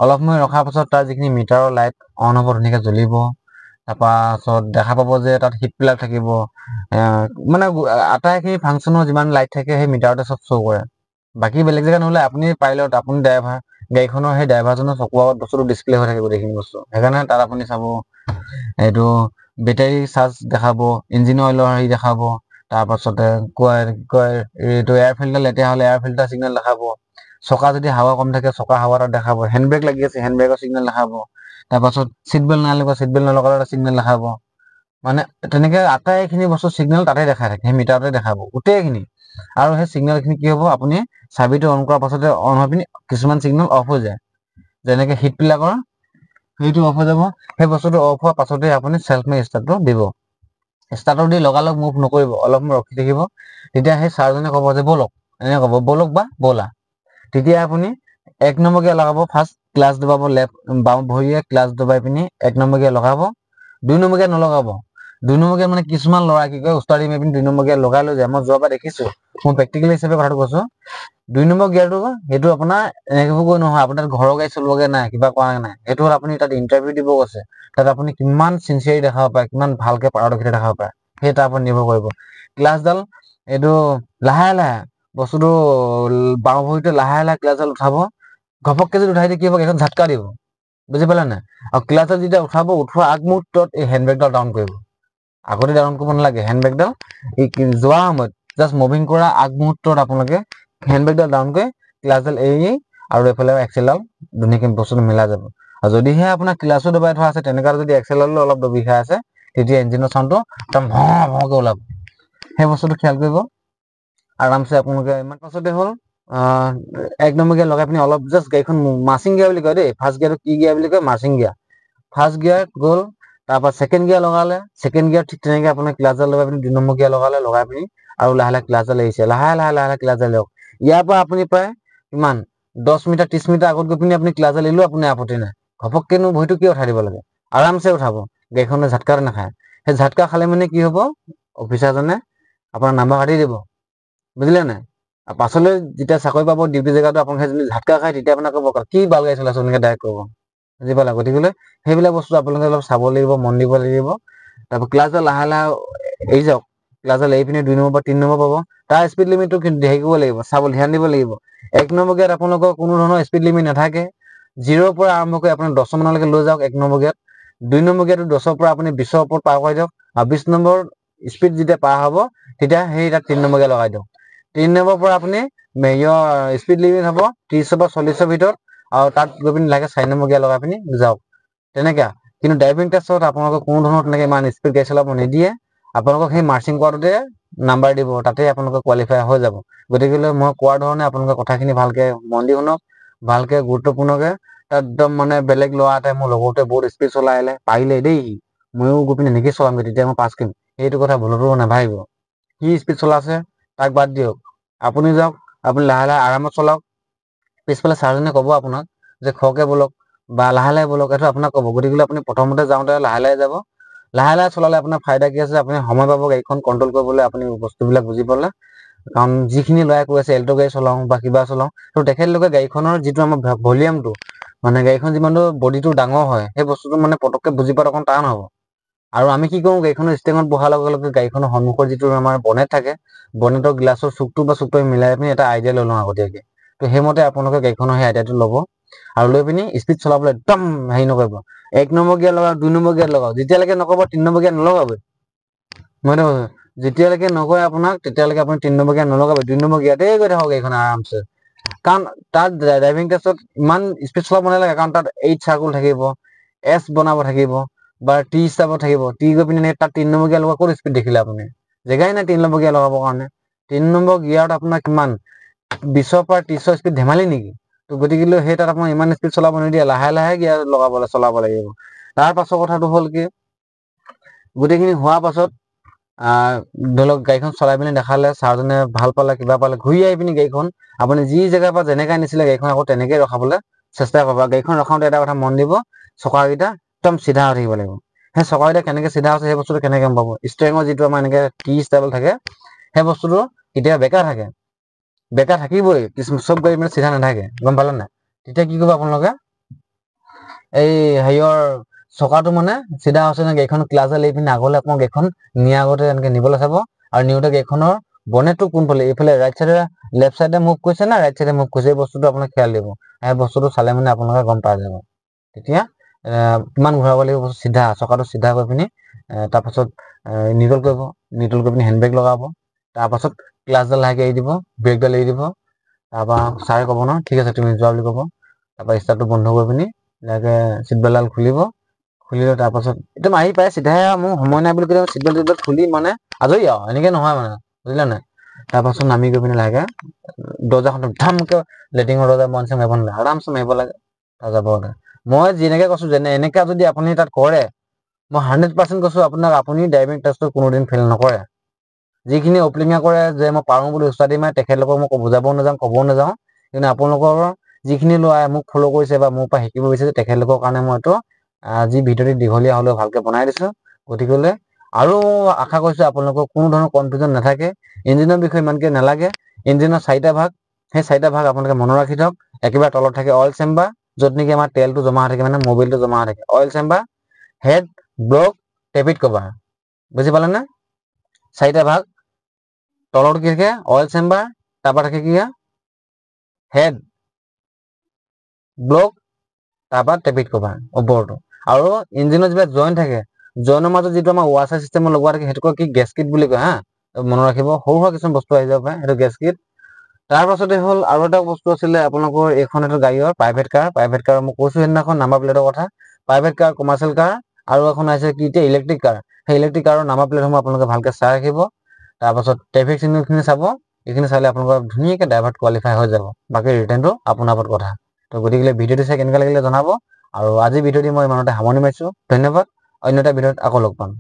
অলপ সময় ৰখাৰ পাছত তাৰ যিখিনি মিটাৰৰ লাইট অন হ'ব ধুনীয়াকৈ জ্বলিব তাৰপাছত দেখা পাব যে তাত হিটবিলাক থাকিব মানে আটাইখিনি ফাংচনৰ যিমান লাইট থাকে সেই মিটাৰতে চব শ্ব' কৰে বাকী বেলেগ জেগা নহ'লে আপুনি পাইলট আপুনি ড্ৰাইভাৰ গাড়ীখনৰ সেই ড্ৰাইভাৰজনৰ চকুৰ আগত বস্তুটো ডিছপ্লে হৈ থাকে গোটেইখিনি বস্তু সেইকাৰণে তাত আপুনি চাব এইটো বেটাৰী চাৰ্জ দেখাব ইঞ্জিন অইলৰ হেৰি দেখাব তাৰপাছতে কয় এইটো এয়াৰ ফিল্টাৰ লেতেৰা হ'লে এয়াৰ ফিল্টাৰ চিগনেল দেখাব চকা যদি হাৱা কম থাকে চকা হাৱা এটা দেখাব হেণ্ডব্ৰেক লাগি আছে হেণ্ডব্ৰেকৰ চিগনেল দেখাব তাৰপাছত চিট বেল্ট নালাগিব চিট বেল্ট নলগালে এটা চিগনেল দেখাব মানে তেনেকে আটাইখিনি বস্তু চিগনেল তাতে দেখাই থাকে সেই মিটাৰতে দেখাব গোটেইখিনি আৰু সেই চিগনেলখিনি কি হ'ব আপুনি চাবিটো অন কৰাৰ পাছতে অন হৈ পিনি কিছুমান চিগনেল অফ হৈ যায় যেনেকে হিটবিলাকৰ সেইটো অফ হৈ যাব সেই বস্তুটো অফ হোৱাৰ পাছতে আপুনি চেল্ফ মাৰি ষ্টাৰ্টটো দিব ষ্টাৰ্টৰ দি লগালগ মুভ নকৰিব অলপ সময় ৰখি থাকিব তেতিয়া সেই ছাৰজনে ক'ব যে ব'লক এনেকে ক'ব ব'লক বা ব'লা তেতিয়া আপুনি 1 নম্বৰ গিয়াৰ লগাব ফাৰ্ষ্ট ক্লাছ দবাব লেফ্ট বাওঁ ভৰিয়ে ক্লাছ দবাই পিনি 1 নম্বৰ গিয়াৰ লগাব 2 নম্বৰ গিয়াৰ নলগাব 2 নম্বৰ গিয়াৰ মানে কিছুমান ল'ৰা কি কয় উস্তাদি মাৰি পিনি 2 নম্বৰ গিয়াৰ লগাই লৈ যায় মই যোৱাবাৰ দেখিছো মই প্ৰেক্টিকেল হিচাপে কথাটো কৈছো 2 নম্বৰ গিয়াৰটো সেইটো আপোনাৰ এনেকৈ নহয় আপোনাৰ ঘৰৰ গাড়ী চলোৱাগে নাই কিবা কৰা নাই সেইটো হ'ল আপুনি তাত ইণ্টাৰভিউ দিব গৈছে তাত আপুনি কিমান চিনচিয়াৰি দেখাব পাৰে কিমান ভালকে পাৰদৰ্শিতা দেখাব পাৰে সেই তাৰ ওপৰত নিৰ্ভৰ কৰিব ক্লাছডাল এইটো লাহে লাহে বস্তুটো বাওঁ ভৰিতে লাহে লাহে ক্লাছডাল উঠাব ঘপককে যদি উঠাই দিয়ে কি হ'ব এখন ঝাটকা দিব বুজি পালে নাই আৰু ক্লাছডাল যেতিয়া উঠাব উঠোৱা আগমুহূৰ্তত এই হেণ্ডব্ৰেকডাল ডাউন কৰিব আগতে ডাউন কৰিব নালাগে হেণ্ডব্ৰেকডাল যোৱা সময়ত জাষ্ট মুভিং কৰা আগমুহূৰ্তত আপোনালোকে হেণ্ডব্ৰেকডাল ডাউন কৰি ক্লাছডাল এৰি আৰু এইফালে এক্সেলডাল ধুনীয়াকৈ বস্তুটো মিলাই যাব আৰু যদিহে আপোনাৰ ক্লাছো দবাই থোৱা আছে তেনেকুৱা যদি এক্সেলডালো অলপ দবি খাই আছে তেতিয়া ইঞ্জিনৰ চাউণ্ডটো একদম ভকে ওলাব সেই বস্তুটো খেয়াল কৰিব আৰামছে আপোনালোকে ইমান পাছতে হ'ল 1 নম্বৰ গিয়াৰ লগাই পিনি অলপ জাষ্ট গাড়ীখন মাৰ্চিং গিয়াৰ বুলি কয় দেই ফাৰ্ষ্ট গিয়াৰটো কি গিয়াৰ বুলি কয় মাৰ্চিং গিয়াৰ ফাৰ্ষ্ট গিয়াৰ গ'ল তাৰপৰা ছেকেণ্ড গিয়াৰ লগালে ছেকেণ্ড গিয়াৰ ঠিক তেনেকে আপোনাৰ ক্লাছডাল লগাই পিনি 2 নম্বৰ গিয়াৰ লগাই পিনি আৰু লাহে লাহে ক্লাছডাল এৰিছে লাহে লাহে ক্লাছডাল লওক ইয়াৰ পৰা আপুনি প্ৰায় কিমান 10 মিটাৰ 30 মিটাৰ আগত গৈ পিনি আপুনি ক্লাছডাল এৰিলেও আপুনি আপত্তি নাই ঘপককেনো ভৰিটো কিয় উঠাই দিব লাগে আৰামছে উঠাব গাড়ীখনে ঝাটকা নাখায় সেই ঝাটকা খালে মানে কি হ'ব অফিচাৰজনে আপোনাৰ নাম্বাৰ কাটি দিব বুজিলে নাই পাছলৈ যেতিয়া চাকৰি পাব ডিউটি জেগাটো আপোনাক যদি ঝাটকা খায় তেতিয়া আপোনাক ক'ব কি বাল গাড়ী চলাইছো এনেকে ডাইৰেক্ট ক'ব বুজি পালা গতিকে সেইবিলাক বস্তু আপোনালোকে অলপ চাব লাগিব মন দিব লাগিব তাৰপৰা ক্লাছডাল লাহে লাহে এৰি যাওক ক্লাছডাল এৰি পিনি 2 নম্বৰ বা 3 নম্বৰ পাব তাৰ স্পীড লিমিটটো হেৰি কৰিব লাগিব চাব ধ্যান দিব লাগিব 1 নম্বৰ গিয়াৰত আপোনালোকৰ কোনো ধৰণৰ স্পীড লিমিট নাথাকে 0ৰ পৰা আৰম্ভ কৰি আপুনি 10 মানলৈকে লৈ যাওক 1 নম্বৰ গিয়াৰত 2 নম্বৰ গিয়াৰটো 10ৰ পৰা আপুনি 20ৰ ওপৰত পাৰ কৰি দিয়ক আৰু 20 নম্বৰ স্পীড যেতিয়া পাৰ হ'ব তেতিয়া সেই তাত 3 নম্বৰ গিয়াৰ লগাই দিয়ক 3 নম্বৰ পৰা আপুনি স্পীড লিমিট হ'ব 30 বা 40ৰ ভিতৰত আৰু তাত গৈ পিনি লাহেকে 4 নম্বৰ গিয়াৰ লগাই পিনি যাওক তেনেকা কিন্তু ড্ৰাইভিং টেষ্টত আপোনালোকক কোনো ধৰণৰ তেনেকে ইমান স্পীড গাড়ী চলাব নিদিয়ে আপোনালোকক সেই মাৰ্চিং কৰাটোতে নাম্বাৰ দিব তাতে আপোনালোকে কোৱালিফাই হৈ যাব গতিকে মই কোৱাৰ ধৰণে আপোনালোকে কথাখিনি ভালকে মন দি শুনক ভালকে গুৰুত্বপূৰ্ণকে একদম মানে বেলেগ ল'ৰা এটাই মোৰ লগৰটোৱে বহুত স্পীড চলাই আহিলে পাৰিলে দেই ময়ো গৈ পিনি এনেকে চলামগৈ তেতিয়া মই পাছ কৰিম সেইটো কথা ভুলতো নাভাবিব সি স্পীড চলাইছে তাক বাদ দিয়ক আপুনি যাওক আপুনি লাহে লাহে আৰামত চলাওক পিছফালে ছাৰজনে ক'ব আপোনাক যে খৰকে ব'লক বা লাহে লাহে ব'লক এইটো আপোনাক ক'ব গতিকে আপুনি প্ৰথমতে যাওঁতে লাহে লাহে যাব লাহে লাহে চলালে আপোনাৰ ফাইদা কি আছে আপুনি সময় পাব গাড়ীখন কণ্ট্ৰল কৰিবলৈ আপুনি বস্তুবিলাক বুজি পালে কাৰণ যিখিনি ল'ৰাই কৈ আছে এল্টো গাড়ী চলাওঁ বা কিবা চলাওঁ তো তেখেতলোকে গাড়ীখনৰ যিটো আমাৰ ভলিউমটো মানে গাড়ীখন যিমানটো বডিটো ডাঙৰ হয় সেই বস্তুটো মানে পটককে বুজি পোৱাটো অকণ টান হ'ব আৰু আমি কি কৰোঁ, গাড়ীখনৰ ষ্টেঙত বহাৰ লগে লগে গাড়ীখনৰ সন্মুখৰ যিটো আমাৰ বনেট থাকে, বনেটৰ গ্লাছৰ চুকটো বা চুকটো মিলাই পিনি এটা আইডিয়া লৈ লওঁ আগতীয়াকে। তো সেইমতে আপোনালোকে গাড়ীখনৰ সেই আইডিয়াটো ল'ব আৰু লৈ পিনি স্পীড চলাবলৈ একদম হেৰি নকৰিব। 1 নম্বৰ গিয়াৰ লগাওক, 2 নম্বৰ গিয়াৰ লগাওক, যেতিয়ালৈকে নকব 3 নম্বৰ গিয়াৰ নলগাবই। মইতো যেতিয়ালৈকে নকয় আপোনাক তেতিয়ালৈকে আপুনি 3 নম্বৰ গিয়াৰ নলগাবই, 2 নম্বৰ গিয়াৰতে গৈ থাকক গাড়ীখন আৰামছে। কাৰণ তাত ড্ৰাইভিং টেষ্টত ইমান স্পীড চলাব নালাগে, কাৰণ তাত 8 চাৰ্কুল থাকিব, এছ বনাব থাকিব বা টি ষ্টাৰ্ট থাকিব। টি গৈ পিনি তাত 3 নম্বৰ গিয়াৰ লগা ক'ত স্পীড দেখিলে আপুনি? জেগাই নাই 3 নম্বৰ গিয়াৰ লগাবৰ কাৰণে। 3 নম্বৰ গিয়াৰত আপোনাৰ কিমান 20ৰ পৰা 30ৰ স্পীড ধেমালি নেকি? তো গতিকে সেই তাত আপোনাৰ ইমান স্পীড চলাব নিদিয়ে, লাহে লাহে গিয়াৰ চলাব লাগিব। তাৰ পাছৰ কথাটো হ'ল কি, গোটেইখিনি হোৱাৰ পাছত ধৰি লওক গাড়ীখন চলাই পিনি দেখালে, ছাৰজনে ভাল পালে, কিবা পালে, ঘূৰি আহি পিনি গাড়ীখন আপুনি যি জেগাৰ পৰা যেনেকৈ নিছিলে গাড়ীখন আকৌ তেনেকৈ ৰখাবলৈ চেষ্টা কৰিব। গাড়ীখন ৰখাওঁতে এটা কথা মন দিব, চকাকেইটা একদম চিধা হৈ থাকিব লাগিব। সেই চকাকেইটা কেনেকৈ চিধা আছে সেই বস্তুটো কেনেকৈ গম পাব? ষ্টেৰিঙৰ যিটো আমাৰ এনেকৈ টি ষ্টাইল থাকে, সেই বস্তুটো কেতিয়াবা বেকা থাকে, বেকা থাকিবই, চব গাড়ী মানে চিধা নাথাকে, গম পালে নাই? তেতিয়া কি কৰিব আপোনালোকে, এই হেৰিয়ৰ চকাটো মানে চিধা হৈছে নে গাড়ীখন ক্লাছডাল এৰি পিনি আগলৈ আপোনাৰ গাড়ীখন নিয়াৰ আগতে এনেকৈ নিবলৈ চাব। আৰু নিওঁতে গাড়ীখনৰ বনেটটো কোনফালে, এইফালে ৰাইট চাইডে লেফ্ট চাইডে মুভ কৰিছে না ৰাইট চাইডে মুভ কৰিছে, এই বস্তুটো আপোনাক খেয়াল দিব। সেই বস্তুটো চালে মানে আপোনালোকে গম পাই যাব। তেতিয়া কিমান ঘূৰাব লাগিব, চিধা চকাটো চিধা কৰি পিনি তাৰপাছত নিউট্ৰেল কৰিব, নিউট্ৰেল কৰি পিনি হেণ্ডব্ৰেক লগাব। তাৰপাছত ক্লাছডাল লাহেকৈ এৰি দিব, ব্ৰেকডাল এৰি দিব। তাৰপৰা ছাৰে ক'ব ন ঠিক আছে তুমি যোৱা বুলি ক'ব। তাৰপৰা ষ্টাৰ্টটো বন্ধ কৰি পিনি লাহেকৈ চিটবেল্টডাল খুলিব, খুলিলে তাৰপাছত একদম আহি পায় চিধাই, মোৰ সময় নাই বুলি ক'লে চিটবেল্ট খুলি মানে আজৰি আৰু, এনেকৈ নহয় মানে, বুজিলে নাই? তাৰপাছত নামি গৈ পিনি লাহেকৈ দৰ্জাখন ধামকৈ লেটিঙৰ দৰ্জা বন্ধ মাৰিব নালাগে, আৰামছে মাৰিব লাগে। তাৰ যাব মই যেনেকৈ কৈছোঁ, এনেকৈ যদি আপুনি তাত কৰে, মই 100% কৈছোঁ আপোনাক, আপুনি ড্ৰাইভিং টেষ্টত কোনোদিন ফেইল নকৰে। যিখিনি অপলিঙা কৰে যে মই পাৰোঁ বুলি উস্তাদি মাৰে, তেখেতলোকক মই বুজাবও নাযাওঁ, ক'বও নাযাওঁ। কিন্তু আপোনালোকৰ যিখিনি ল'ৰাই মোক ফ'ল' কৰিছে বা মোৰ পৰা শিকিব বিচাৰিছে, তেখেতলোকৰ কাৰণে মই এইটো আজি ভিডিঅ'টো দীঘলীয়া হ'লেও ভালকৈ বনাই দিছোঁ। গতিকেলৈ আৰু আশা কৰিছোঁ আপোনালোকৰ কোনো ধৰণৰ কনফিউজন নাথাকে। ইঞ্জিনৰ বিষয়ে ইমানকৈ নালাগে। ইঞ্জিনৰ 4টা ভাগ, সেই 4টা ভাগ আপোনালোকে মনত ৰাখি থওক। একেবাৰে তলত থাকে অইল চেম্বাৰ, য'ত নেকি আমাৰ তেলটো জমা হৈ থাকে, মানে মবিলটো জমা হৈ থাকে, oil chamber, head, block, tappet cover. বুজি পালে নে? 4টা ভাগ, তলত কি থাকে অইল চেম্বাৰ, তাৰপৰা থাকে কি হেড, ব্লক, তাৰপৰা টেপিট কভাৰ ওপৰটো। আৰু ইঞ্জিনৰ যিবিলাক জইন থাকে, জইনৰ মাজত যিটো আমাৰ ৱাশ্বাৰ চিষ্টেমত লগোৱা থাকে, সেইটোক কি গেছকিট বুলি কয় হা। মনত ৰাখিব, সৰু সুৰা কিছুমান বস্তু আহি যাব পাৰে, সেইটো গেছকিট। তাৰ পাছতে হ'ল আৰু এটা বস্তু আছিলে আপোনালোকৰ, এইখন এটা গাড়ীৰ প্ৰাইভেট কাৰ, প্ৰাইভেট কাৰ মই কৈছোঁ সেইদিনাখন নাম্বাৰ প্লেটৰ কথা। প্ৰাইভেট কাৰ, কমাৰ্চিয়েল কাৰ, আৰু এখন আহিছে কি এতিয়া ইলেক্ট্ৰিক কাৰ। সেই ইলেক্ট্ৰিক কাৰৰ নাম্বাৰ প্লেটসমূহ আপোনালোকে ভালকৈ চাই ৰাখিব। তাৰপাছত ট্ৰেফিক চিগনেলখিনি চাব, এইখিনি চালে আপোনালোকৰ ধুনীয়াকৈ ড্ৰাইভাৰত কোৱালিফাই হৈ যাব। বাকী ৰিটাৰ্ণটো আপোনাৰ ওপৰত কথা। তো গতিকে ভিডিঅ'টো চাই কেনেকুৱা লাগিলে জনাব। আৰু আজি ভিডিঅ'টি মই ইমানতে সামৰণি মাৰিছোঁ। ধন্যবাদ। অন্য এটা ভিডিঅ'ত আকৌ লগ পাম।